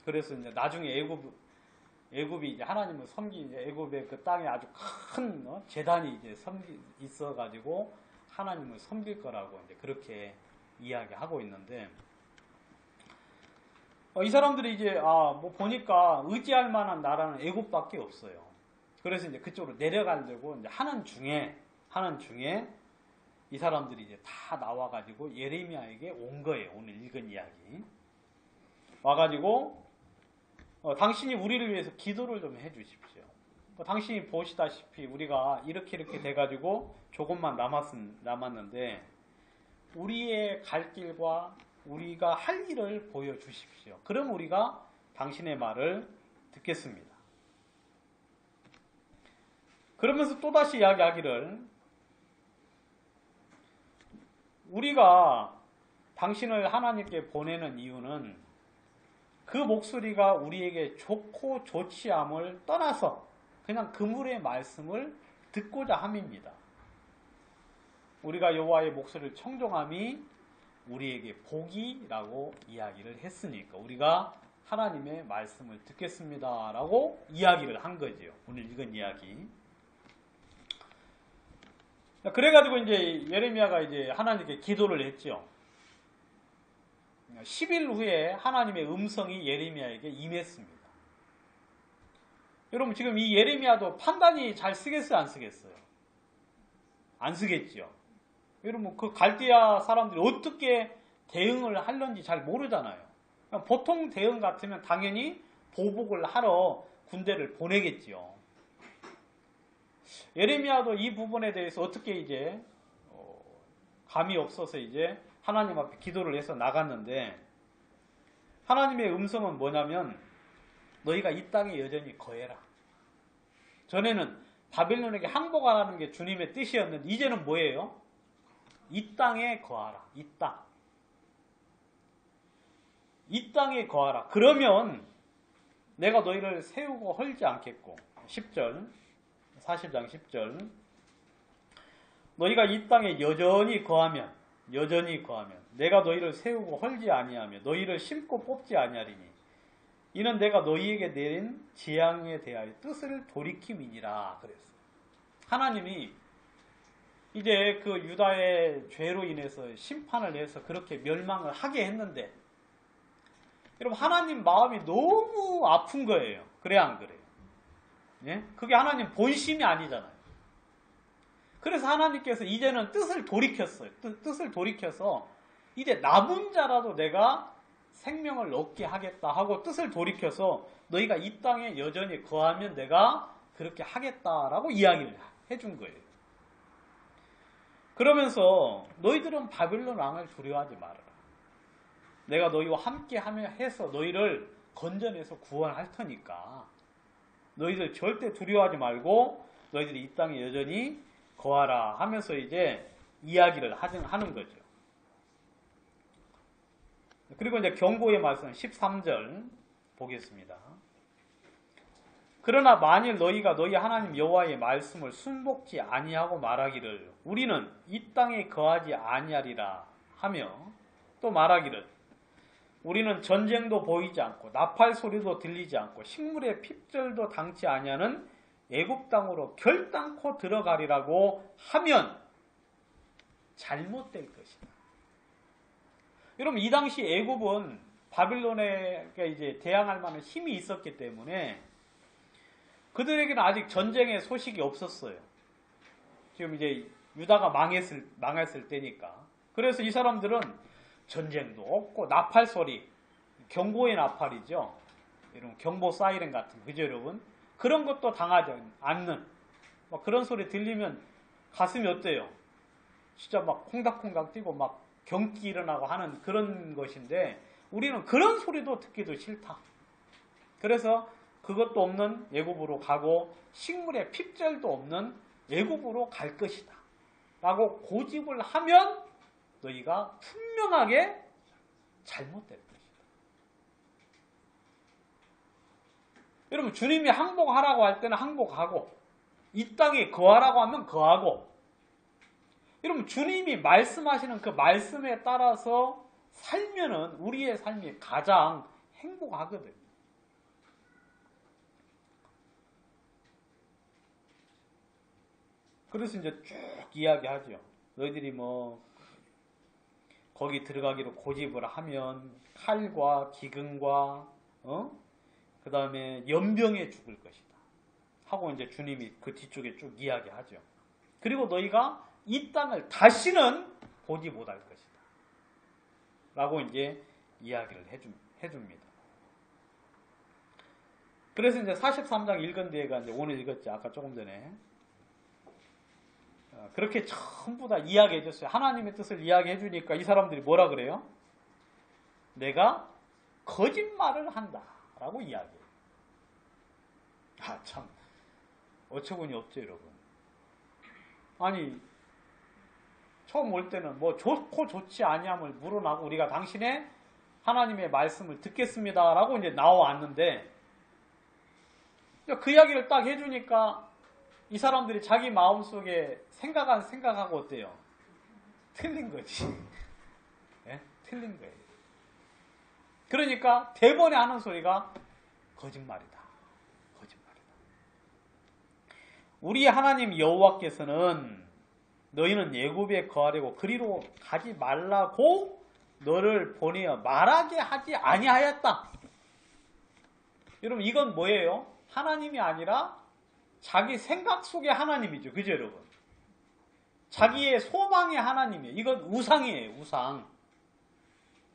그래서 이제 나중에 애굽이 이제 하나님을 애굽의 그 땅에 아주 큰 제단이 이제 있어가지고 하나님을 섬길 거라고 이제 그렇게 이야기하고 있는데, 이 사람들이 이제 뭐 보니까 의지할 만한 나라는 애굽밖에 없어요. 그래서 이제 그쪽으로 내려가려고 이제 하는 중에 이 사람들이 이제 다 나와가지고 예레미야에게 온 거예요. 오늘 읽은 이야기. 와가지고 당신이 우리를 위해서 기도를 좀 해주십시오. 당신이 보시다시피 우리가 이렇게 돼가지고 조금만 남았는데 우리의 갈 길과 우리가 할 일을 보여주십시오. 그럼 우리가 당신의 말을 듣겠습니다. 그러면서 또다시 이야기하기를, 우리가 당신을 하나님께 보내는 이유는 그 목소리가 우리에게 좋고 좋지 않음을 떠나서 그냥 그물의 말씀을 듣고자 함입니다. 우리가 여호와의 목소리를 청종함이 우리에게 복이라고 이야기를 했으니까 우리가 하나님의 말씀을 듣겠습니다 라고 이야기를 한 거죠. 오늘 읽은 이야기. 그래가지고 이제 예레미야가 이제 하나님께 기도를 했죠. 10일 후에 하나님의 음성이 예레미야에게 임했습니다. 여러분 지금 이 예레미야도 판단이 잘 쓰겠어요, 안 쓰겠어요? 안 쓰겠죠. 여러분 그 갈대아 사람들이 어떻게 대응을 하는지 잘 모르잖아요. 보통 대응 같으면 당연히 보복을 하러 군대를 보내겠죠. 예레미야도 이 부분에 대해서 어떻게 이제 감이 없어서 이제 하나님 앞에 기도를 해서 나갔는데, 하나님의 음성은 뭐냐면 너희가 이 땅에 여전히 거해라. 전에는 바벨론에게 항복하라는 게 주님의 뜻이었는데 이제는 뭐예요? 이 땅에 거하라. 이 땅에 거하라. 그러면 내가 너희를 세우고 헐지 않겠고, 10절 40장 10절 너희가 이 땅에 여전히 거하면 내가 너희를 세우고 헐지 아니하며 너희를 심고 뽑지 아니하리니 이는 내가 너희에게 내린 재앙에 대하여 뜻을 돌이킴이니라 그랬어요. 하나님이 이제 그 유다의 죄로 인해서 심판을 해서 그렇게 멸망을 하게 했는데, 여러분 하나님 마음이 너무 아픈 거예요. 그래 안 그래요? 예? 그게 하나님 본심이 아니잖아요. 그래서 하나님께서 이제는 뜻을 돌이켰어요. 뜻을 돌이켜서 이제 남은 자라도 내가 생명을 얻게 하겠다 하고 뜻을 돌이켜서 너희가 이 땅에 여전히 거하면 내가 그렇게 하겠다라고 이야기를 해준 거예요. 그러면서 너희들은 바빌론 왕을 두려워하지 말아라. 내가 너희와 함께 해서 너희를 건져내서 구원할 테니까 너희들 절대 두려워하지 말고 너희들이 이 땅에 여전히 거하라 하면서 이제 이야기를 하는 거죠. 그리고 이제 경고의 말씀 13절 보겠습니다. 그러나 만일 너희가 너희 하나님 여호와의 말씀을 순복지 아니하고 말하기를 우리는 이 땅에 거하지 아니하리라 하며 또 말하기를 우리는 전쟁도 보이지 않고 나팔 소리도 들리지 않고 식물의 핍절도 당치 아니하는 애굽 땅으로 결단코 들어가리라고 하면 잘못될 것이다. 여러분 이 당시 애굽은 바빌론에 이제 대항할 만한 힘이 있었기 때문에 그들에게는 아직 전쟁의 소식이 없었어요. 지금 이제 유다가 망했을 때니까. 그래서 이 사람들은 전쟁도 없고 나팔 소리, 경고의 나팔이죠. 이런 경보 사이렌 같은 그죠 여러분? 그런 것도 당하지 않는 막 그런 소리 들리면 가슴이 어때요? 진짜 막 콩닥콩닥 뛰고 막 경기 일어나고 하는 그런 것인데 우리는 그런 소리도 듣기도 싫다. 그래서 그것도 없는 애굽으로 가고 식물의 핍절도 없는 애굽으로 갈 것이다 라고 고집을 하면 너희가 분명하게 잘못될 것이다. 여러분 주님이 항복하라고 할 때는 항복하고 이 땅에 거하라고 하면 거하고 여러분 주님이 말씀하시는 그 말씀에 따라서 살면은 우리의 삶이 가장 행복하거든요. 그래서 이제 쭉 이야기하죠. 너희들이 뭐 거기 들어가기로 고집을 하면 칼과 기근과 그 다음에 연병에 죽을 것이다 하고 이제 주님이 그 뒤쪽에 쭉 이야기하죠. 그리고 너희가 이 땅을 다시는 보지 못할 것이다 라고 이제 이야기를 해줍니다. 그래서 이제 43장 읽은 데가 이제 오늘 읽었죠. 아까 조금 전에. 그렇게 전부 다 이야기해 줬어요. 하나님의 뜻을 이야기해 주니까 이 사람들이 뭐라 그래요? 내가 거짓말을 한다 라고 이야기해요. 참 어처구니 없죠 여러분. 아니 처음 올 때는 뭐 좋고 좋지 아니함을 물어나고 우리가 당신의 하나님의 말씀을 듣겠습니다 라고 이제 나와왔는데 그 이야기를 딱 해주니까 이 사람들이 자기 마음속에 생각하고 어때요? 틀린 거지. 네? 틀린 거예요. 그러니까 대번에 하는 소리가 거짓말이다. 거짓말이다. 우리 하나님 여호와께서는 너희는 애굽에 거하려고 그리로 가지 말라고 너를 보내어 말하게 하지 아니하였다. 여러분 이건 뭐예요? 하나님이 아니라 자기 생각 속의 하나님이죠. 그죠 여러분? 자기의 소망의 하나님이에요. 이건 우상이에요. 우상.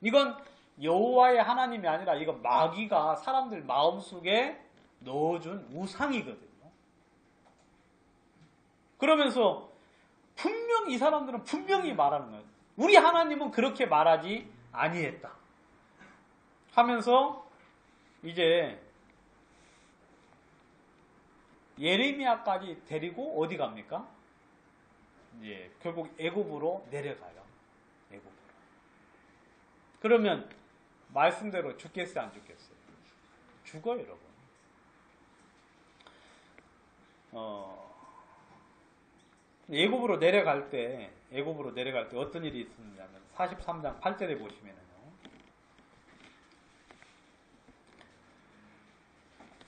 이건 여호와의 하나님이 아니라 이건 마귀가 사람들 마음속에 넣어준 우상이거든요. 그러면서 분명히 이 사람들은 분명히 말하는 거예요. 우리 하나님은 그렇게 말하지 아니했다 하면서 이제 예레미야까지 데리고 어디 갑니까? 이제 결국 애굽으로 내려가요. 애굽으로. 그러면 말씀대로 죽겠어요, 안 죽겠어요? 죽어요, 여러분. 애굽으로 내려갈 때 어떤 일이 있었냐면 43장 8절에 보시면은요.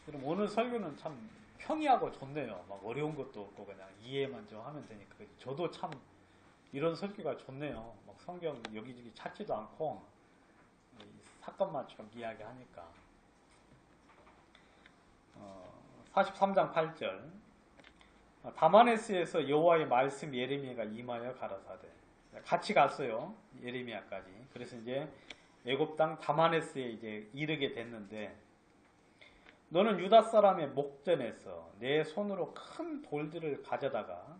여러분 오늘 설교는 참 평이하고 좋네요. 막 어려운 것도 없고 그냥 이해만 좀 하면 되니까. 저도 참 이런 설교가 좋네요. 막 성경 여기저기 찾지도 않고 이 사건만 쭉 이야기하니까. 43장 8절. 다마네스에서 여호와의 말씀 예레미야가 임하여 가라사대. 같이 갔어요. 예레미야까지. 그래서 이제 애굽 땅 다마네스에 이제 이르게 됐는데, 너는 유다 사람의 목전에서 내 손으로 큰 돌들을 가져다가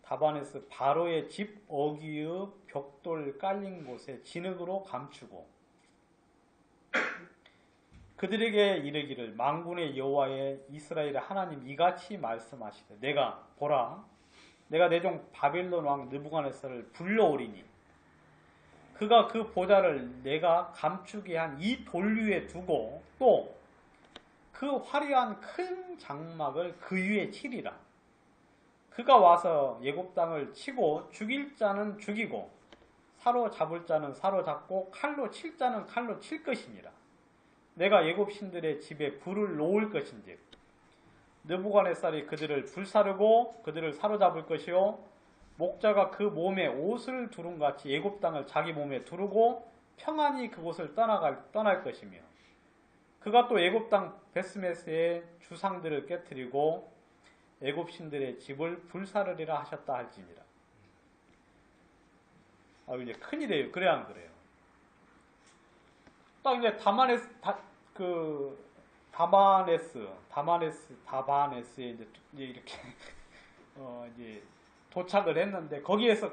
다바네스 바로의 집 어귀의 벽돌 깔린 곳에 진흙으로 감추고 그들에게 이르기를, 만군의 여호와의 이스라엘의 하나님 이같이 말씀하시되, 내가 보라, 내가 내 종 바빌론 왕 느부갓네살을 불러오리니 그가 그 보좌를 내가 감추게 한 이 돌 위에 두고 또 그 화려한 큰 장막을 그 위에 치리라. 그가 와서 애굽 땅을 치고 죽일 자는 죽이고 사로잡을 자는 사로잡고 칼로 칠 자는 칼로 칠 것이니라. 내가 애굽 신들의 집에 불을 놓을 것인즉 느부갓네살이 그들을 불사르고 그들을 사로잡을 것이요, 목자가 그 몸에 옷을 두른 같이 애굽 땅을 자기 몸에 두르고 평안히 그곳을 떠날 것이며, 그가 또 애굽 땅 베스메스의 주상들을 깨뜨리고 애굽 신들의 집을 불사르리라 하셨다 할지니라. 이제 큰일이에요. 그래 안 그래요? 딱 이제 다바네스에 이제 이렇게 이제 도착을 했는데, 거기에서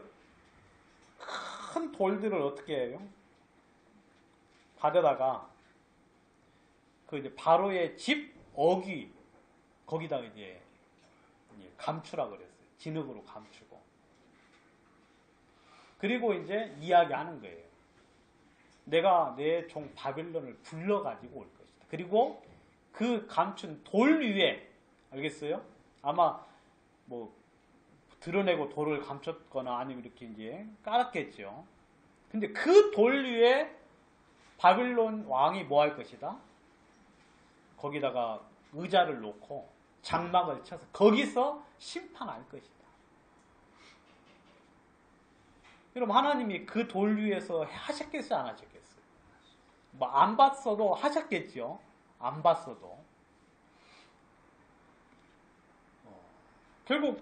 큰 돌들을 어떻게 해요? 가져다가 그 이제 바로의 집 어귀 거기다 이제 감추라 그랬어요. 진흙으로 감추고. 그리고 이제 이야기하는 거예요. 내가 내 종 바빌론을 불러가지고 올 것이다. 그리고 그 감춘 돌 위에, 알겠어요? 아마 뭐 드러내고 돌을 감췄거나 아니면 이렇게 이제 깔았겠죠. 근데 그 돌 위에 바빌론 왕이 뭐 할 것이다? 거기다가 의자를 놓고 장막을 쳐서 거기서 심판할 것이다. 여러분, 하나님이 그 돌 위에서 하셨겠어요, 안 하셨겠어요? 뭐 안 봤어도 하셨겠죠. 안 봤어도. 결국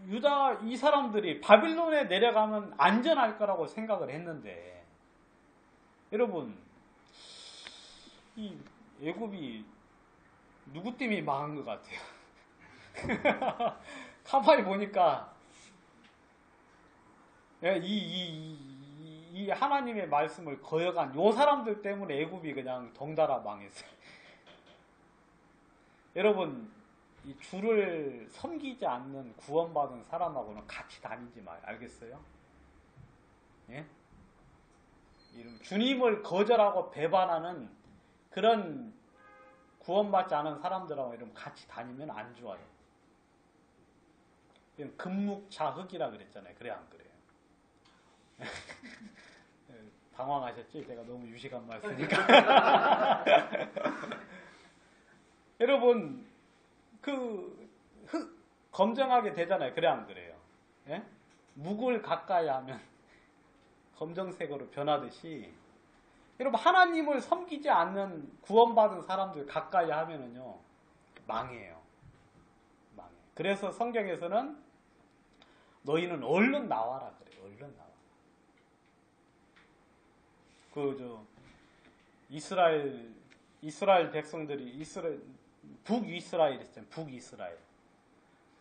유다 이 사람들이 바빌론에 내려가면 안전할 거라고 생각을 했는데, 여러분, 이 애굽이 누구 때문에 망한 것 같아요? 가만히 보니까 이 하나님의 말씀을 거역한 요 사람들 때문에 애굽이 그냥 덩달아 망했어요. 여러분, 이 주를 섬기지 않는 구원받은 사람하고는 같이 다니지 마요. 알겠어요? 예? 주님을 거절하고 배반하는 그런 구원받지 않은 사람들하고 이러면 같이 다니면 안 좋아요. 금묵자흑이라 그랬잖아요. 그래 안 그래요? 당황하셨지? 제가 너무 유식한 말 쓰니까. 여러분, 검정하게 되잖아요. 그래 안 그래요? 예? 묵을 가까이 하면 검정색으로 변하듯이, 여러분, 하나님을 섬기지 않는 구원받은 사람들 가까이 하면은요, 망해요. 망해요. 그래서 성경에서는 너희는 얼른 나와라 그래요. 얼른 나와. 이스라엘 백성들이 북이스라엘 있잖아요.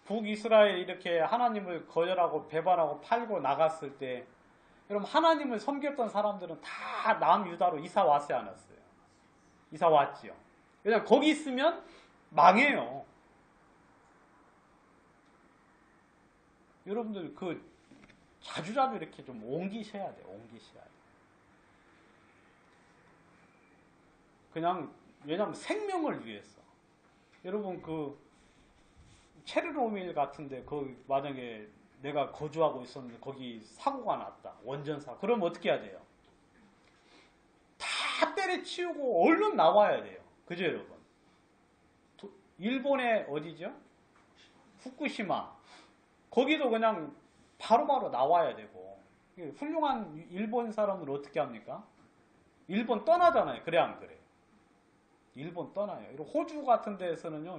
북이스라엘 이렇게 하나님을 거절하고 배반하고 팔고 나갔을 때, 여러분, 하나님을 섬겼던 사람들은 다 남유다로 이사 왔어요, 안 왔어요? 이사 왔지요. 왜냐면 거기 있으면 망해요. 여러분들 자주자주 이렇게 좀 옮기셔야 돼요. 옮기셔야 돼요. 그냥 왜냐면 생명을 위해서. 여러분, 체르노빌 같은데 만약에 내가 거주하고 있었는데 거기 사고가 났다. 원전사고. 그럼 어떻게 해야 돼요? 다 때려치우고 얼른 나와야 돼요. 그죠, 여러분? 일본의 어디죠? 후쿠시마. 거기도 그냥 바로바로 나와야 되고. 훌륭한 일본 사람을 어떻게 합니까? 일본 떠나잖아요. 그래 안 그래? 일본 떠나요. 호주 같은 데에서는요.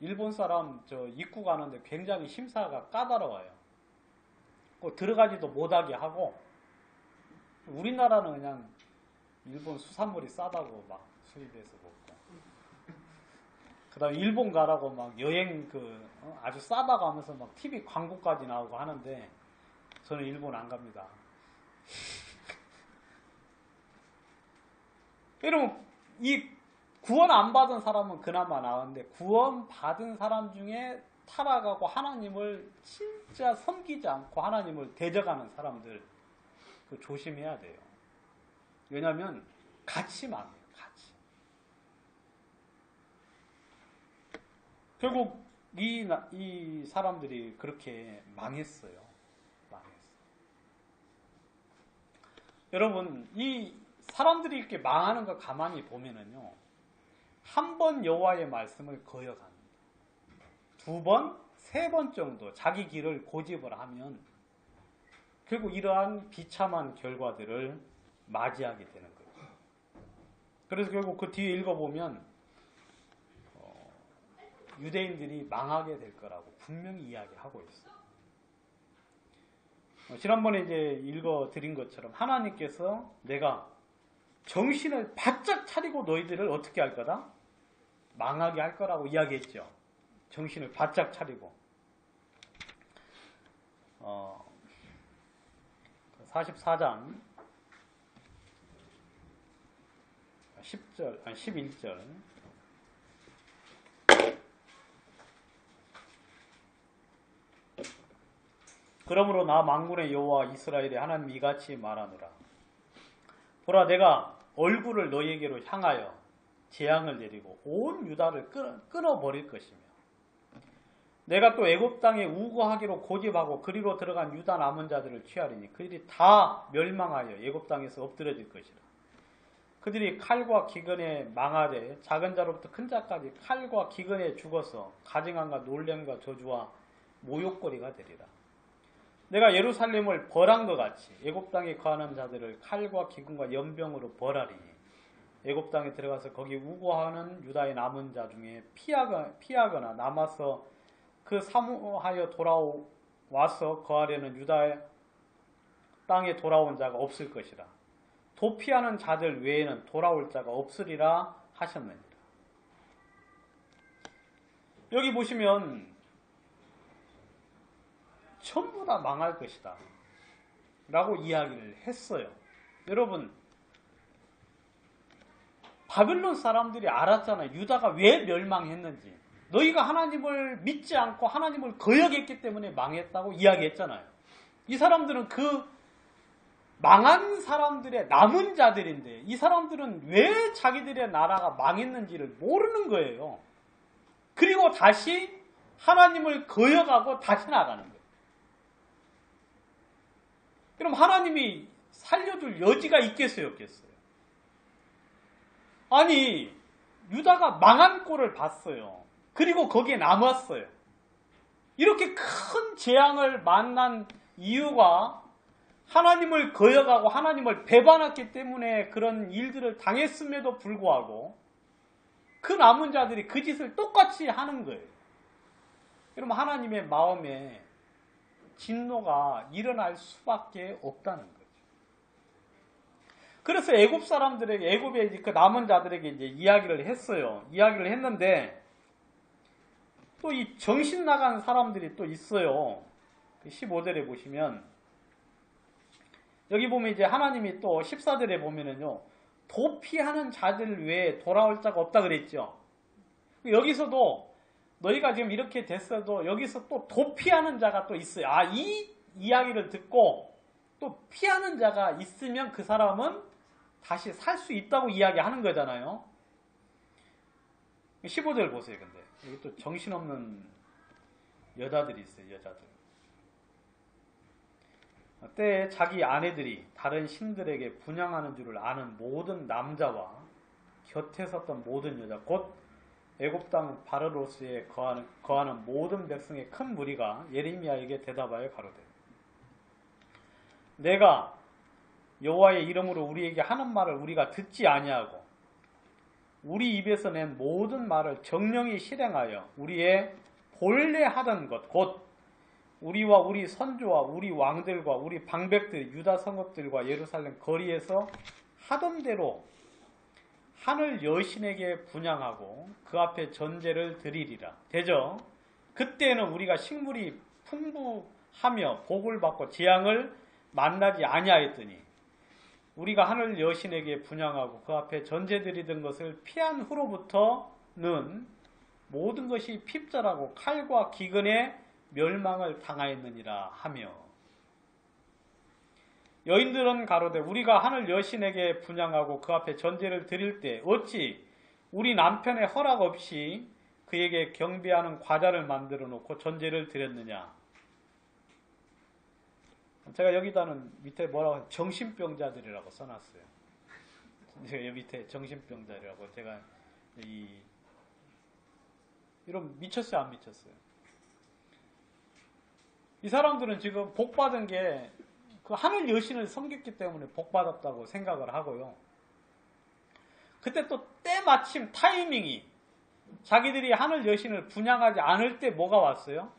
일본 사람 입국 가는데 굉장히 심사가 까다로워요. 들어가지도 못하게 하고, 우리나라는 그냥 일본 수산물이 싸다고 막 수입해서 먹고, 그 다음에 일본 가라고 막 여행 아주 싸다고 하면서 막 TV 광고까지 나오고 하는데, 저는 일본 안 갑니다. 여러분, 이 구원 안 받은 사람은 그나마 나은데, 구원 받은 사람 중에 타락하고 하나님을 진짜 섬기지 않고 하나님을 대적하는 사람들, 조심해야 돼요. 왜냐하면 같이 망해요. 같이. 결국 이 사람들이 그렇게 망했어요. 여러분, 이 사람들이 이렇게 망하는 거 가만히 보면은요, 한 번 여호와의 말씀을 거역합니다. 2번, 3번 정도 자기 길을 고집을 하면 결국 이러한 비참한 결과들을 맞이하게 되는 거예요. 그래서 결국 그 뒤에 읽어보면 유대인들이 망하게 될 거라고 분명히 이야기하고 있어요. 지난번에 이제 읽어드린 것처럼 하나님께서 내가 정신을 바짝 차리고 너희들을 어떻게 할 거다? 망하게 할 거라고 이야기했죠. 정신을 바짝 차리고. 44장 10절, 11절. 그러므로 나 만군의 여호와 이스라엘의 하나님 이같이 말하노라. 보라, 내가 얼굴을 너희에게로 향하여 재앙을 내리고 온 유다를 끊어버릴 것이며, 내가 또 애굽 땅에 우거하기로 고집하고 그리로 들어간 유다 남은 자들을 취하리니 그들이 다 멸망하여 애굽 땅에서 엎드려질 것이라. 그들이 칼과 기근에 망하되 작은 자로부터 큰 자까지 칼과 기근에 죽어서 가증함과 놀램과 저주와 모욕거리가 되리라. 내가 예루살렘을 벌한 것 같이 애굽 땅에 거하는 자들을 칼과 기근과 연병으로 벌하리니 애굽 땅에 들어가서 거기 우고하는 유다의 남은 자 중에 피하거나 남아서 그 사모하여 돌아와서 거하려는 유다의 땅에 돌아온 자가 없을 것이라. 도피하는 자들 외에는 돌아올 자가 없으리라 하셨느니라. 여기 보시면 전부 다 망할 것이다 라고 이야기를 했어요. 여러분, 바빌론 사람들이 알았잖아요. 유다가 왜 멸망했는지. 너희가 하나님을 믿지 않고 하나님을 거역했기 때문에 망했다고 이야기했잖아요. 이 사람들은 그 망한 사람들의 남은 자들인데, 이 사람들은 왜 자기들의 나라가 망했는지를 모르는 거예요. 그리고 다시 하나님을 거역하고 다시 나가는 거예요. 그럼 하나님이 살려줄 여지가 있겠어요, 없겠어요? 아니, 유다가 망한 꼴을 봤어요. 그리고 거기에 남았어요. 이렇게 큰 재앙을 만난 이유가 하나님을 거역하고 하나님을 배반했기 때문에 그런 일들을 당했음에도 불구하고 그 남은 자들이 그 짓을 똑같이 하는 거예요. 그럼 하나님의 마음에 진노가 일어날 수밖에 없다는 거죠. 그래서 애굽 사람들에게, 애굽의 그 남은 자들에게 이제 이야기를 했어요. 이야기를 했는데 또 이 정신 나간 사람들이 또 있어요. 15절에 보시면 여기 보면 이제 하나님이 또 14절에 보면은요, 도피하는 자들 외에 돌아올 자가 없다 그랬죠. 여기서도 너희가 지금 이렇게 됐어도 여기서 또 도피하는 자가 또 있어요. 이 이야기를 듣고 또 피하는 자가 있으면 그 사람은 다시 살 수 있다고 이야기하는 거잖아요. 15절 보세요. 근데 여기 또 정신없는 여자들이 있어요. 여자들. 때에 자기 아내들이 다른 신들에게 분향하는 줄을 아는 모든 남자와 곁에 섰던 모든 여자, 곧 애굽 땅 바르로스에 거하는 모든 백성의 큰 무리가 예레미야에게 대답하여 가로되 내가 여호와의 이름으로 우리에게 하는 말을 우리가 듣지 아니하고 우리 입에서 낸 모든 말을 정령히 실행하여 우리의 본래 하던 것 곧 우리와 우리 선조와 우리 왕들과 우리 방백들 유다 성읍들과 예루살렘 거리에서 하던 대로 하늘 여신에게 분향하고 그 앞에 전제를 드리리라. 되죠? 그때는 우리가 식물이 풍부하며 복을 받고 재앙을 만나지 아니하였더니 우리가 하늘 여신에게 분향하고 그 앞에 전제 드리던 것을 피한 후로부터는 모든 것이 핍절하고 칼과 기근에 멸망을 당하였느니라 하며 여인들은 가로되 우리가 하늘 여신에게 분향하고 그 앞에 전제를 드릴 때 어찌 우리 남편의 허락 없이 그에게 경배하는 과자를 만들어 놓고 전제를 드렸느냐. 제가 여기다는 밑에 뭐라고 하죠? 정신병자들이라고 써놨어요. 제가 여기 밑에 정신병자들이라고 제가 이런 미쳤어요 안 미쳤어요? 이 사람들은 지금 복받은 게 그 하늘 여신을 섬겼기 때문에 복받았다고 생각을 하고요. 그때 또 때마침 타이밍이 자기들이 하늘 여신을 분향하지 않을 때 뭐가 왔어요?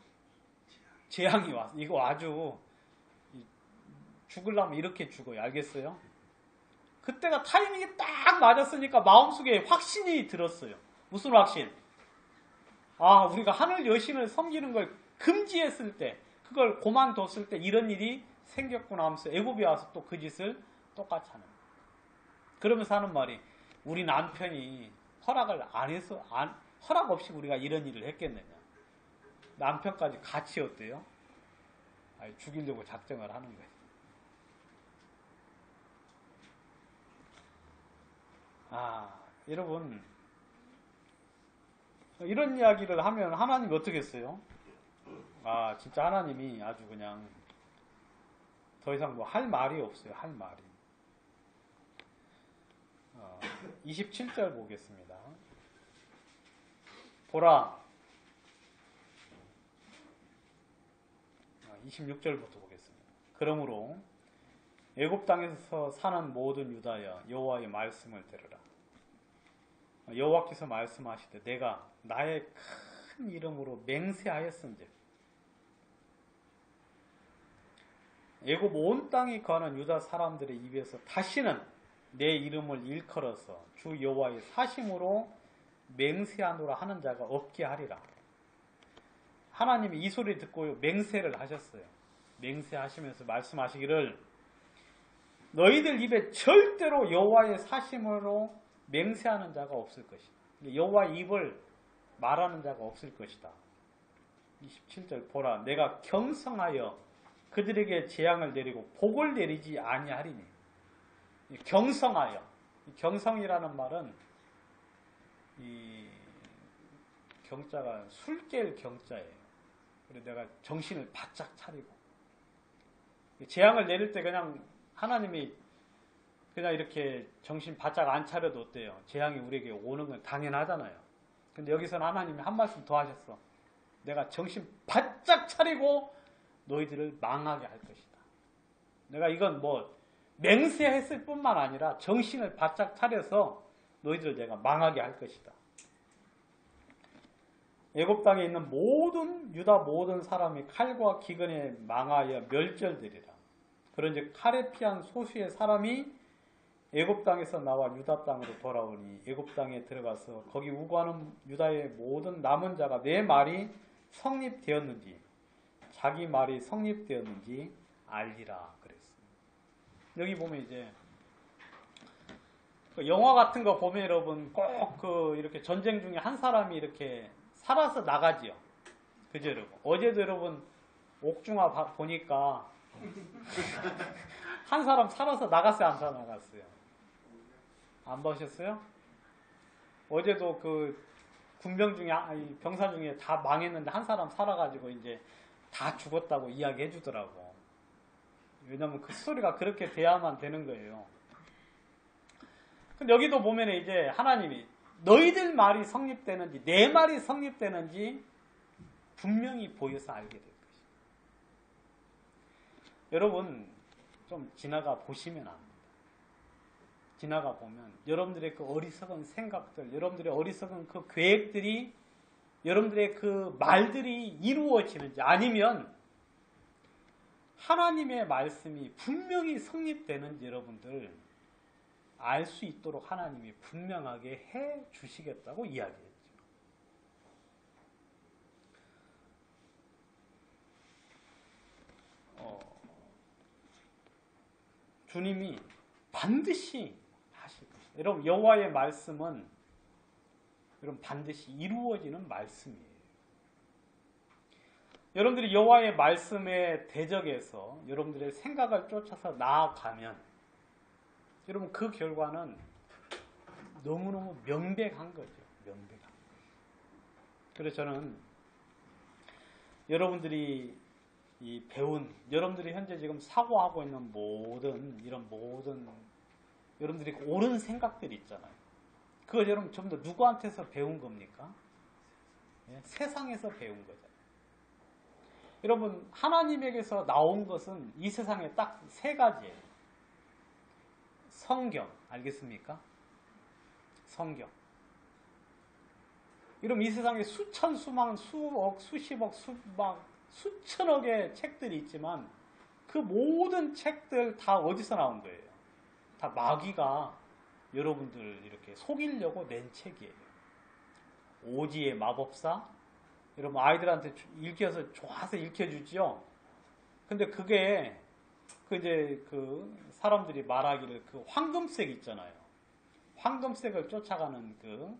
재앙이 왔어요. 이거 아주 죽으려면 이렇게 죽어요. 알겠어요? 그때가 타이밍이 딱 맞았으니까 마음속에 확신이 들었어요. 무슨 확신? 아, 우리가 하늘 여신을 섬기는 걸 금지했을 때, 그걸 고만뒀을 때 이런 일이 생겼구나 하면서 애굽에 와서 또 그 짓을 똑같이 하는 거예요. 그러면서 하는 말이 우리 남편이 허락을 안 해서 허락 없이 우리가 이런 일을 했겠느냐. 남편까지 같이 어때요? 죽이려고 작정을 하는 거예요. 여러분 이런 이야기를 하면 하나님이 어떻게 했어요? 진짜 하나님이 아주 그냥 더 이상 뭐 할 말이 없어요. 할 말이. 27절 보겠습니다. 보라. 26절부터 보겠습니다. 그러므로 애굽 땅에서 사는 모든 유다여 여호와의 말씀을 들으라. 여호와께서 말씀하시되 내가 나의 큰 이름으로 맹세하였은즉 애굽 온 땅에 거하는 유다 사람들의 입에서 다시는 내 이름을 일컬어서 주 여호와의 사심으로 맹세하노라 하는 자가 없게 하리라. 하나님이 이 소리 듣고 맹세를 하셨어요. 맹세하시면서 말씀하시기를 너희들 입에 절대로 여호와의 사심으로 맹세하는 자가 없을 것이다. 여호와의 입을 말하는 자가 없을 것이다. 27절 보라 내가 경성하여 그들에게 재앙을 내리고 복을 내리지 아니하리니. 경성하여. 경성이라는 말은 이 경자가 술 깰 경자예요. 그래서 내가 정신을 바짝 차리고 재앙을 내릴 때 그냥 하나님이 그냥 이렇게 정신 바짝 안 차려도 어때요? 재앙이 우리에게 오는 건 당연하잖아요. 근데 여기서는 하나님이 한 말씀 더 하셨어. 내가 정신 바짝 차리고 너희들을 망하게 할 것이다. 내가 이건 뭐 맹세했을 뿐만 아니라 정신을 바짝 차려서 너희들을 내가 망하게 할 것이다. 애굽 땅에 있는 모든 유다 모든 사람이 칼과 기근에 망하여 멸절되리라. 그런즉 칼에 피한 소수의 사람이 애굽 땅에서 나와 유다 땅으로 돌아오니 애굽 땅에 들어가서 거기 우거하는 유다의 모든 남은 자가 내 말이 성립되었는지 자기 말이 성립되었는지 알리라 그랬습니다. 여기 보면 이제 영화 같은 거 보면 여러분 꼭 이렇게 전쟁 중에 한 사람이 이렇게 살아서 나가지요. 그죠 여러분? 어제도 여러분 옥중화 보니까 한 사람 살아서 나갔어요? 안 살아나갔어요? 안 보셨어요? 어제도 그 군병 중에 병사 중에 다 망했는데 한 사람 살아가지고 이제 다 죽었다고 이야기해 주더라고. 왜냐면 그 스토리가 그렇게 돼야만 되는 거예요. 근데 여기도 보면 이제 하나님이 너희들 말이 성립되는지 내 말이 성립되는지 분명히 보여서 알게 될 것입니다. 여러분 좀 지나가 보시면 압니다. 지나가 보면 여러분들의 그 어리석은 생각들, 여러분들의 어리석은 그 계획들이, 여러분들의 그 말들이 이루어지는지, 아니면 하나님의 말씀이 분명히 성립되는지 여러분들 알 수 있도록 하나님이 분명하게 해 주시겠다고 이야기했죠. 주님이 반드시 하실 것입니다. 여러분 여호와의 말씀은 여러분 반드시 이루어지는 말씀이에요. 여러분들이 여호와의 말씀에 대적해서 여러분들의 생각을 쫓아서 나아가면 여러분 그 결과는 너무너무 명백한 거죠. 명백한. 그래서 저는 여러분들이 이 배운, 여러분들이 현재 지금 사고하고 있는 모든 여러분들이 옳은 생각들이 있잖아요. 그걸 여러분 전부 다 누구한테서 배운 겁니까? 예? 세상에서 배운 거잖아요. 여러분 하나님에게서 나온 것은 이 세상에 딱 세 가지예요. 성경, 알겠습니까? 성경. 여러분 이 세상에 수천, 수만, 수억, 수십억, 수천억의 책들이 있지만 그 모든 책들 다 어디서 나온 거예요? 다 마귀가 여러분들 이렇게 속이려고 낸 책이에요. 오지의 마법사. 여러분 아이들한테 읽혀서 좋아서 읽혀주지요. 근데 그게 그 사람들이 말하기를 그 황금색 있잖아요. 황금색을 쫓아가는 그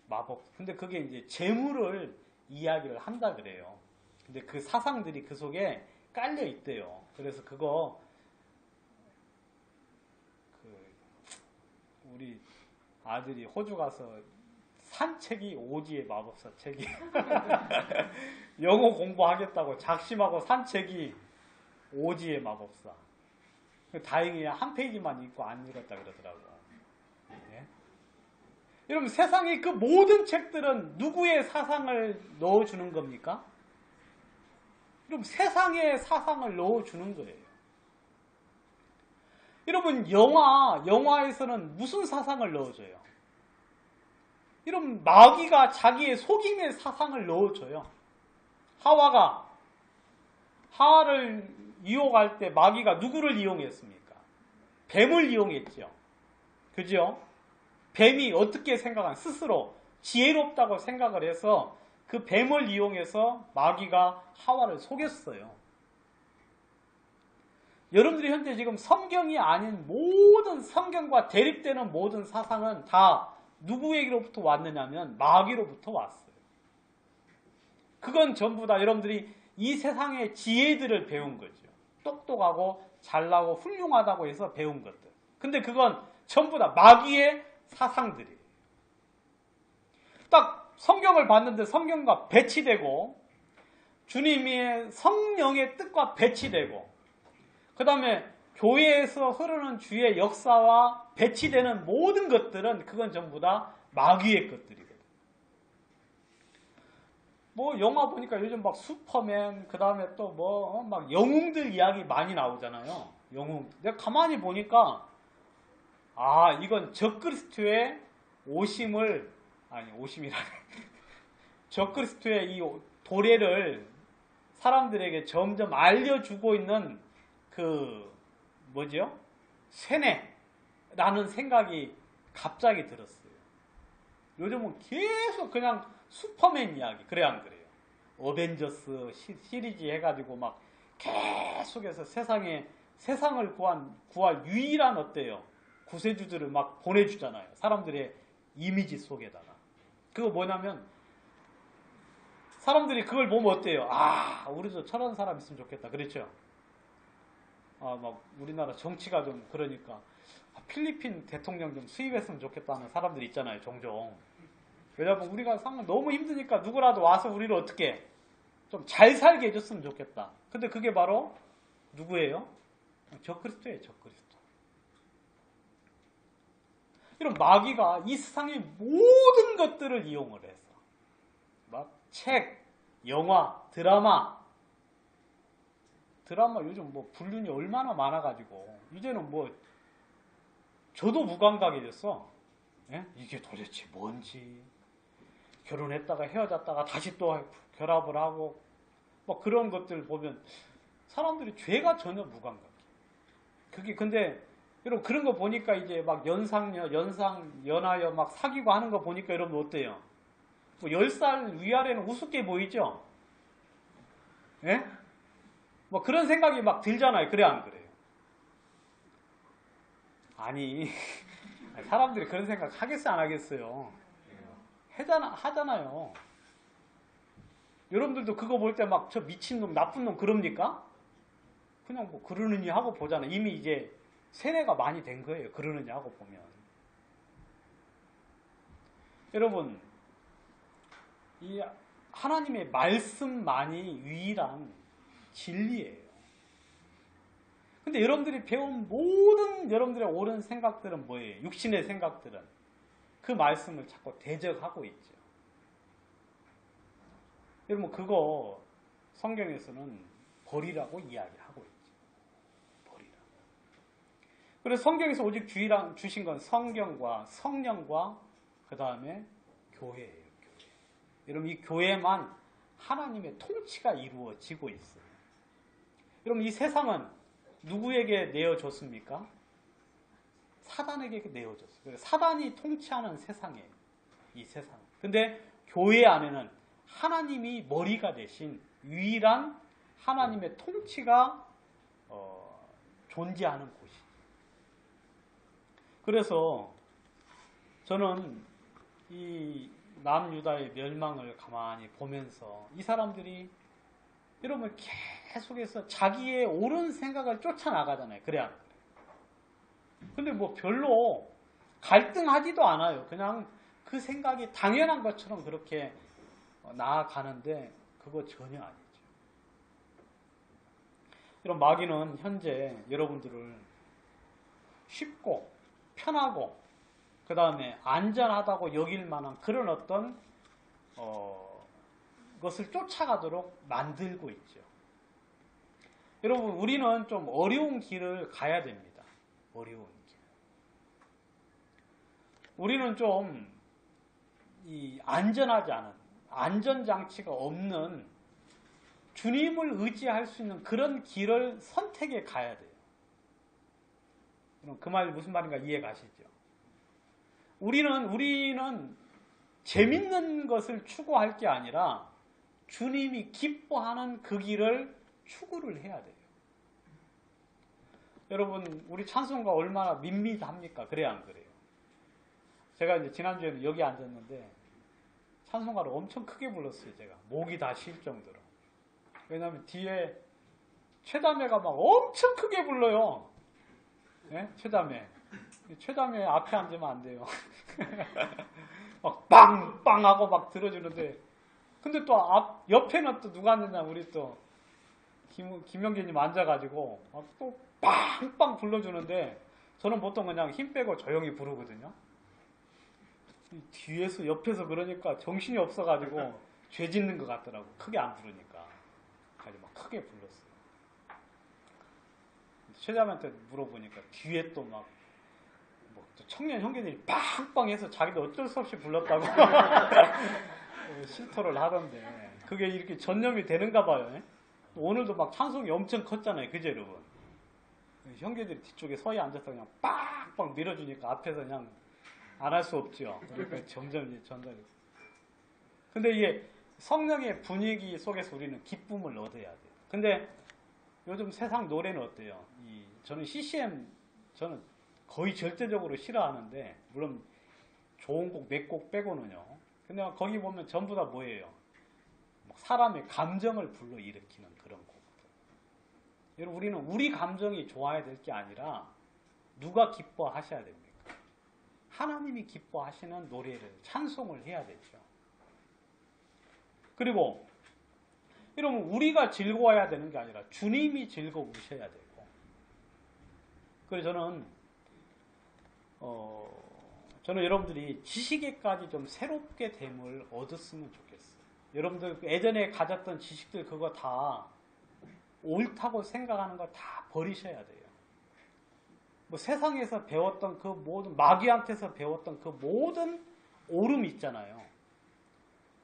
마법. 근데 그게 이제 재물을 이야기를 한다 그래요. 근데 그 사상들이 그 속에 깔려 있대요. 그래서 그거 우리 아들이 호주 가서 산 책이 오지의 마법사 책이 영어 공부하겠다고 작심하고 산 책이 오지의 마법사. 다행히 한 페이지만 읽고 안 읽었다 그러더라고요. 예? 여러분 세상의 그 모든 책들은 누구의 사상을 넣어주는 겁니까? 여러분 세상의 사상을 넣어주는 거예요. 여러분 영화에서는 무슨 사상을 넣어줘요? 여러분 마귀가 자기의 속임의 사상을 넣어줘요. 하와를 유혹할 때 마귀가 누구를 이용했습니까? 뱀을 이용했죠. 그죠? 뱀이 어떻게 생각하는, 스스로 지혜롭다고 생각을 해서 그 뱀을 이용해서 마귀가 하와를 속였어요. 여러분들이 현재 지금 성경이 아닌 모든 성경과 대립되는 모든 사상은 다 누구에게로부터 왔느냐면 마귀로부터 왔어요. 그건 전부 다 여러분들이 이 세상의 지혜들을 배운 거죠. 똑똑하고 잘나고 훌륭하다고 해서 배운 것들. 근데 그건 전부 다 마귀의 사상들이에요. 딱 성경을 봤는데 성경과 배치되고 주님의 성령의 뜻과 배치되고 그 다음에 교회에서 흐르는 주의 역사와 배치되는 모든 것들은 그건 전부 다 마귀의 것들이거든. 뭐 영화 보니까 요즘 막 슈퍼맨 그 다음에 또 뭐 막 영웅들 이야기 많이 나오잖아요. 영웅. 내가 가만히 보니까 이건 적그리스도의 적그리스도의 이 도래를 사람들에게 점점 알려주고 있는 세뇌라는 생각이 갑자기 들었어요. 요즘은 계속 그냥 슈퍼맨 이야기, 그래 안 그래요? 어벤져스 시리즈 해가지고 막 계속해서 세상을 구할 유일한 구세주들을 막 보내주잖아요. 사람들의 이미지 속에다가. 그거 뭐냐면 사람들이 그걸 보면 어때요? 우리도 저런 사람 있으면 좋겠다. 그렇죠? 막 우리나라 정치가 좀 그러니까 필리핀 대통령 좀 수입했으면 좋겠다는 사람들 있잖아요. 종종. 왜냐면 우리가 너무 힘드니까 누구라도 와서 우리를 어떻게 좀 잘 살게 해줬으면 좋겠다. 근데 그게 바로 누구예요? 적그리스도예요. 적그리스도. 이런 마귀가 이 세상의 모든 것들을 이용을 해서 막 책, 영화, 드라마 요즘 뭐 불륜이 얼마나 많아가지고 이제는 뭐 저도 무감각해졌어. 예? 이게 도대체 뭔지, 결혼했다가 헤어졌다가 다시 또 결합을 하고 뭐 그런 것들 보면 사람들이 죄가 전혀 무감각해. 그게 근데 여러분 그런 거 보니까 이제 막 연하여 막 사귀고 하는 거 보니까 여러분 어때요? 뭐 10살 위아래는 우습게 보이죠? 예? 뭐 그런 생각이 막 들잖아요. 그래 안 그래요? 아니 사람들이 그런 생각 하겠어요 안 하겠어요? 하잖아요. 여러분들도 그거 볼 때 막 저 미친놈 나쁜 놈 그럽니까? 그냥 뭐 그러느니 하고 보잖아요. 이미 이제 세뇌가 많이 된 거예요. 그러느니 하고 보면. 여러분 이 하나님의 말씀만이 유일한 진리예요. 근데 여러분들이 배운 모든 여러분들의 옳은 생각들은 뭐예요? 육신의 생각들은 그 말씀을 자꾸 대적하고 있죠. 여러분 그거 성경에서는 버리라고 이야기하고 있죠. 버리라. 그래서 성경에서 오직 주신 건 성경과 성령과 그 다음에 교회예요. 교회. 여러분 이 교회만 하나님의 통치가 이루어지고 있어요. 여러분 이 세상은 누구에게 내어줬습니까? 사단에게 내어줬어요. 사단이 통치하는 세상이에요. 이 세상. 근데 교회 안에는 하나님이 머리가 되신 유일한 하나님의 통치가 존재하는 곳이에요. 그래서 저는 이 남유다의 멸망을 가만히 보면서 이 사람들이 여러분 계속해서 자기의 옳은 생각을 쫓아나가잖아요. 그래 안 그래요? 근데 뭐 별로 갈등하지도 않아요. 그냥 그 생각이 당연한 것처럼 그렇게 나아가는데 그거 전혀 아니죠. 이런 마귀는 현재 여러분들을 쉽고 편하고 그 다음에 안전하다고 여길 만한 그런 어떤 것을 쫓아가도록 만들고 있죠. 여러분 우리는 좀 어려운 길을 가야 됩니다. 어려운 길. 우리는 좀 이 안전하지 않은 안전장치가 없는 주님을 의지할 수 있는 그런 길을 선택해 가야 돼요. 그 말 무슨 말인가 이해 가시죠? 우리는 재밌는 것을 추구할 게 아니라 주님이 기뻐하는 그 길을 추구를 해야 돼요. 여러분 우리 찬송가 얼마나 밋밋합니까? 그래 안 그래요? 제가 이제 지난주에는 여기 앉았는데 찬송가를 엄청 크게 불렀어요. 제가 목이 다 쉴 정도로. 왜냐하면 뒤에 최다매가 막 엄청 크게 불러요. 네? 최다매 앞에 앉으면 안 돼요. 막 빵빵 하고 막 들어주는데 근데 또 옆에는 또 누가 앉느냐 우리 또 김영기님 앉아가지고 또 빵빵 불러주는데 저는 보통 그냥 힘 빼고 조용히 부르거든요. 뒤에서 옆에서 그러니까 정신이 없어가지고 죄 짓는 것 같더라고. 크게 안 부르니까. 그래서 막 크게 불렀어요. 최자매한테 물어보니까 뒤에 또 막 뭐 청년 형제들이 빵빵해서 자기도 어쩔 수 없이 불렀다고 실토를 하던데 그게 이렇게 전염이 되는가 봐요. 오늘도 막 찬송이 엄청 컸잖아요. 그죠 여러분? 형제들이 뒤쪽에 서에 앉아서 그냥 빵빵 밀어주니까 앞에서 그냥 안 할 수 없죠. 그러니까 점점 이제 전달이. 근데 이게 성령의 분위기 속에서 우리는 기쁨을 얻어야 돼요. 근데 요즘 세상 노래는 어때요? 저는 CCM 저는 거의 절대적으로 싫어하는데 물론 좋은 곡 몇 곡 빼고는요. 근데 거기 보면 전부 다 뭐예요? 사람의 감정을 불러일으키는 그런 곡들. 여러분 우리는 우리 감정이 좋아야 될 게 아니라 누가 기뻐하셔야 됩니까? 하나님이 기뻐하시는 노래를 찬송을 해야 되죠. 그리고 여러분 우리가 즐거워야 되는 게 아니라 주님이 즐거우셔야 되고 그래서 저는 저는 여러분들이 지식에까지 좀 새롭게 됨을 얻었으면 좋겠어요. 여러분들 예전에 가졌던 지식들 그거 다 옳다고 생각하는 거 다 버리셔야 돼요. 뭐 세상에서 배웠던 그 모든, 마귀한테서 배웠던 그 모든 오름이 있잖아요.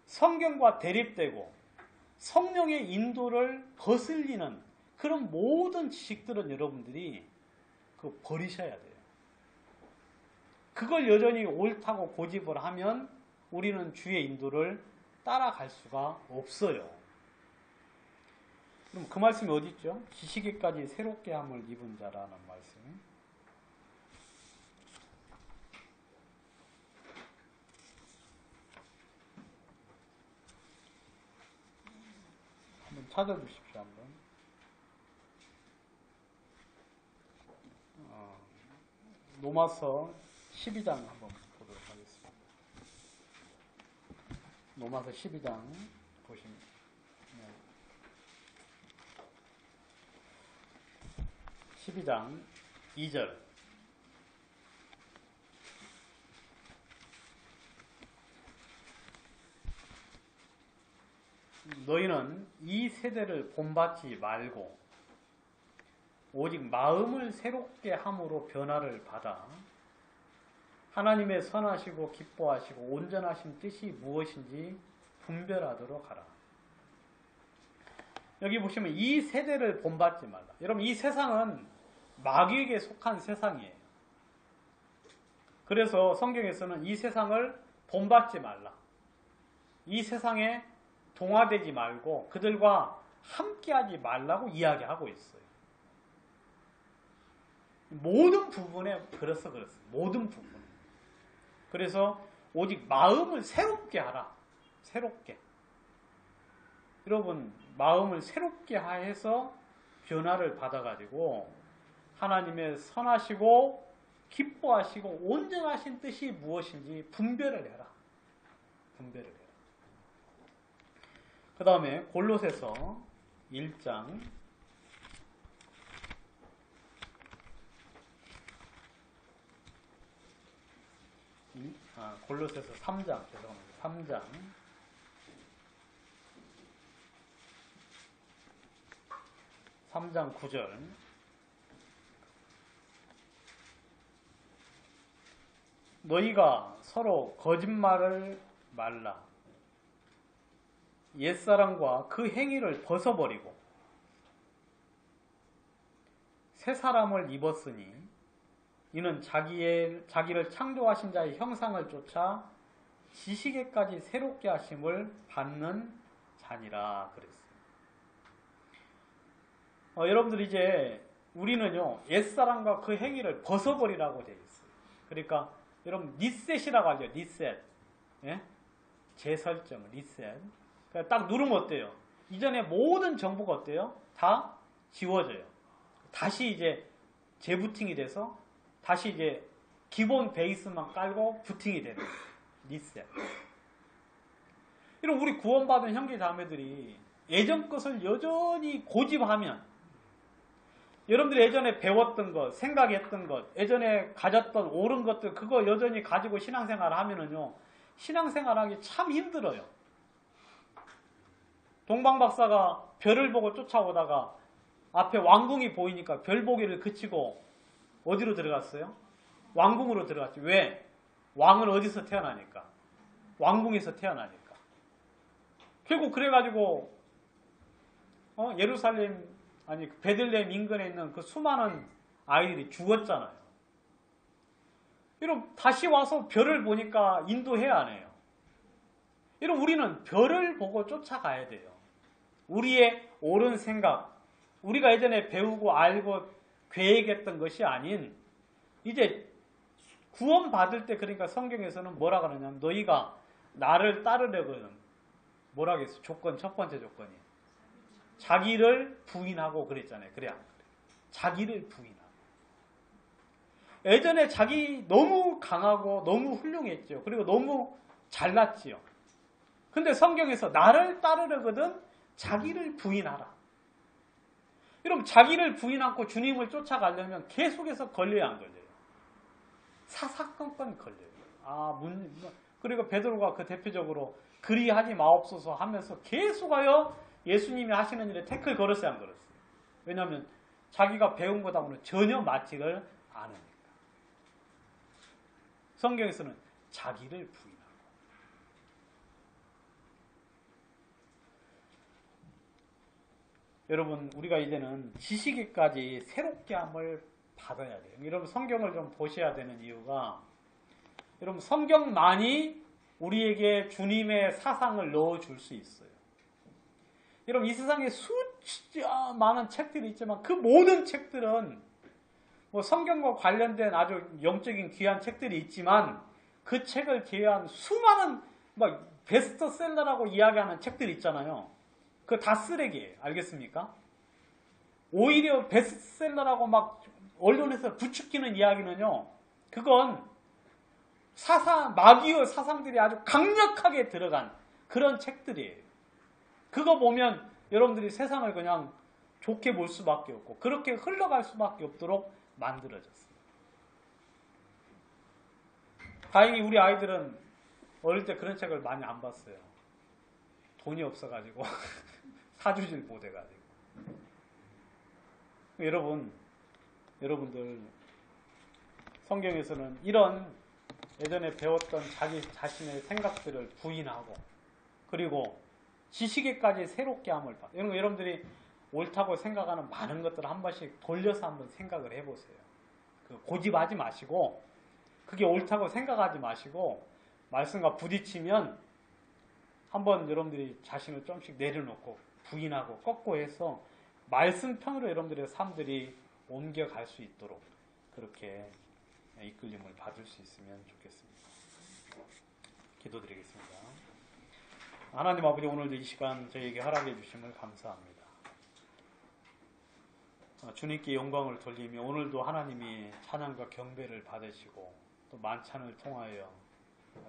성경과 대립되고 성령의 인도를 거슬리는 그런 모든 지식들은 여러분들이 그 버리셔야 돼요. 그걸 여전히 옳다고 고집을 하면 우리는 주의 인도를 따라갈 수가 없어요. 그럼 그 말씀이 어디 있죠? 지식에까지 새롭게 함을 입은 자라는 말씀. 한번 찾아주십시오. 한번. 로마서 12장 한번 보도록 하겠습니다. 로마서 12장 보시면 12장 2절. 너희는 이 세대를 본받지 말고 오직 마음을 새롭게 함으로 변화를 받아 하나님의 선하시고 기뻐하시고 온전하신 뜻이 무엇인지 분별하도록 하라. 여기 보시면 이 세대를 본받지 말라. 여러분 이 세상은 마귀에게 속한 세상이에요. 그래서 성경에서는 이 세상을 본받지 말라. 이 세상에 동화되지 말고 그들과 함께하지 말라고 이야기하고 있어요. 모든 부분에 그렇습니다. 모든 부분. 그래서 오직 마음을 새롭게 하라. 새롭게. 여러분 마음을 새롭게 해서 변화를 받아가지고 하나님의 선하시고 기뻐하시고 온전하신 뜻이 무엇인지 분별을 해라. 분별을 해라. 그 다음에 골로새서 1장 골로새서 3장 죄송합니다. 3장 3장 9절 너희가 서로 거짓말을 말라. 옛사람과 그 행위를 벗어버리고 새 사람을 입었으니 이는 자기를 창조하신 자의 형상을 쫓아 지식에까지 새롭게 하심을 받는 자니라 그랬어요. 여러분들 이제 우리는요 옛사람과 그 행위를 벗어버리라고 되어 있어요. 그러니까 여러분 리셋이라고 하죠. 리셋. 예? 재설정 리셋. 그러니까 딱 누르면 어때요? 이전에 모든 정보가 어때요? 다 지워져요. 다시 이제 재부팅이 돼서 다시 이제 기본 베이스만 깔고 부팅이 되는 거예요. 리셋. 이런 우리 구원받은 형제 자매들이 예전 것을 여전히 고집하면 여러분들이 예전에 배웠던 것, 생각했던 것, 예전에 가졌던 옳은 것들 그거 여전히 가지고 신앙생활을 하면은요 신앙생활하기 참 힘들어요. 동방박사가 별을 보고 쫓아오다가 앞에 왕궁이 보이니까 별 보기를 그치고 어디로 들어갔어요? 왕궁으로 들어갔죠. 왜? 왕은 어디서 태어나니까? 왕궁에서 태어나니까. 결국 그래가지고 예루살렘 아니 베들레헴 인근에 있는 그 수많은 아이들이 죽었잖아요. 이런 다시 와서 별을 보니까 인도해야 하네요. 이런 우리는 별을 보고 쫓아가야 돼요. 우리의 옳은 생각, 우리가 예전에 배우고 알고 계획했던 것이 아닌 이제 구원받을 때 그러니까 성경에서는 뭐라 그러냐면 너희가 나를 따르려거든 뭐라 그랬어? 조건 첫 번째 조건이 자기를 부인하고 그랬잖아요. 그래 안 그래? 자기를 부인하고 예전에 자기 너무 강하고 너무 훌륭했죠. 그리고 너무 잘났지요. 근데 성경에서 나를 따르려거든 자기를 부인하라. 여러분 자기를 부인 않고 주님을 쫓아가려면 계속해서 걸려야 안 걸려요? 사사건건 걸려요. 그리고 베드로가 그 대표적으로 그리하지 마옵소서 하면서 계속하여 예수님이 하시는 일에 태클 걸었어요, 안 걸었어요? 왜냐하면 자기가 배운 것하고는 전혀 맞지를 않으니까. 성경에서는 자기를 부인하고. 여러분, 우리가 이제는 지식에까지 새롭게 함을 받아야 돼요. 여러분, 성경을 좀 보셔야 되는 이유가, 여러분, 성경만이 우리에게 주님의 사상을 넣어줄 수 있어요. 여러분, 이 세상에 수치가 많은 책들이 있지만 그 모든 책들은 뭐 성경과 관련된 아주 영적인 귀한 책들이 있지만 그 책을 제외한 수많은 막 베스트셀러라고 이야기하는 책들이 있잖아요. 그거 다 쓰레기예요. 알겠습니까? 오히려 베스트셀러라고 막 언론에서 부추기는 이야기는요. 그건 마귀의 사상들이 아주 강력하게 들어간 그런 책들이에요. 그거 보면 여러분들이 세상을 그냥 좋게 볼 수밖에 없고 그렇게 흘러갈 수밖에 없도록 만들어졌어요. 다행히 우리 아이들은 어릴 때 그런 책을 많이 안 봤어요. 돈이 없어가지고 사주질 못해가지고. 여러분들 성경에서는 이런 예전에 배웠던 자기 자신의 생각들을 부인하고 그리고 지식에까지 새롭게 함을 받아요. 여러분들이 옳다고 생각하는 많은 것들을 한 번씩 돌려서 한번 생각을 해보세요. 고집하지 마시고 그게 옳다고 생각하지 마시고 말씀과 부딪히면 한번 여러분들이 자신을 좀씩 내려놓고 부인하고 꺾고 해서 말씀편으로 여러분들의 삶들이 옮겨갈 수 있도록 그렇게 이끌림을 받을 수 있으면 좋겠습니다. 기도드리겠습니다. 하나님 아버지, 오늘도 이 시간 저희에게 허락해 주심을 감사합니다. 주님께 영광을 돌리며 오늘도 하나님이 찬양과 경배를 받으시고 또 만찬을 통하여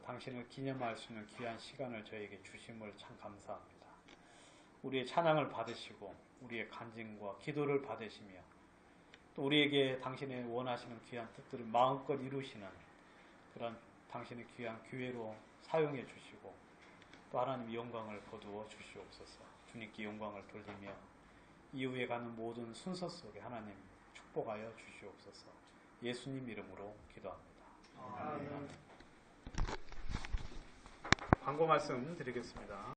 당신을 기념할 수 있는 귀한 시간을 저에게 주심을 참 감사합니다. 우리의 찬양을 받으시고 우리의 간증과 기도를 받으시며 또 우리에게 당신의 원하시는 귀한 뜻들을 마음껏 이루시는 그런 당신의 귀한 기회로 사용해 주시고 또 하나님 영광을 거두어 주시옵소서. 주님께 영광을 돌리며 이후에 가는 모든 순서 속에 하나님 축복하여 주시옵소서. 예수님 이름으로 기도합니다. 아멘. 광고 말씀 드리겠습니다.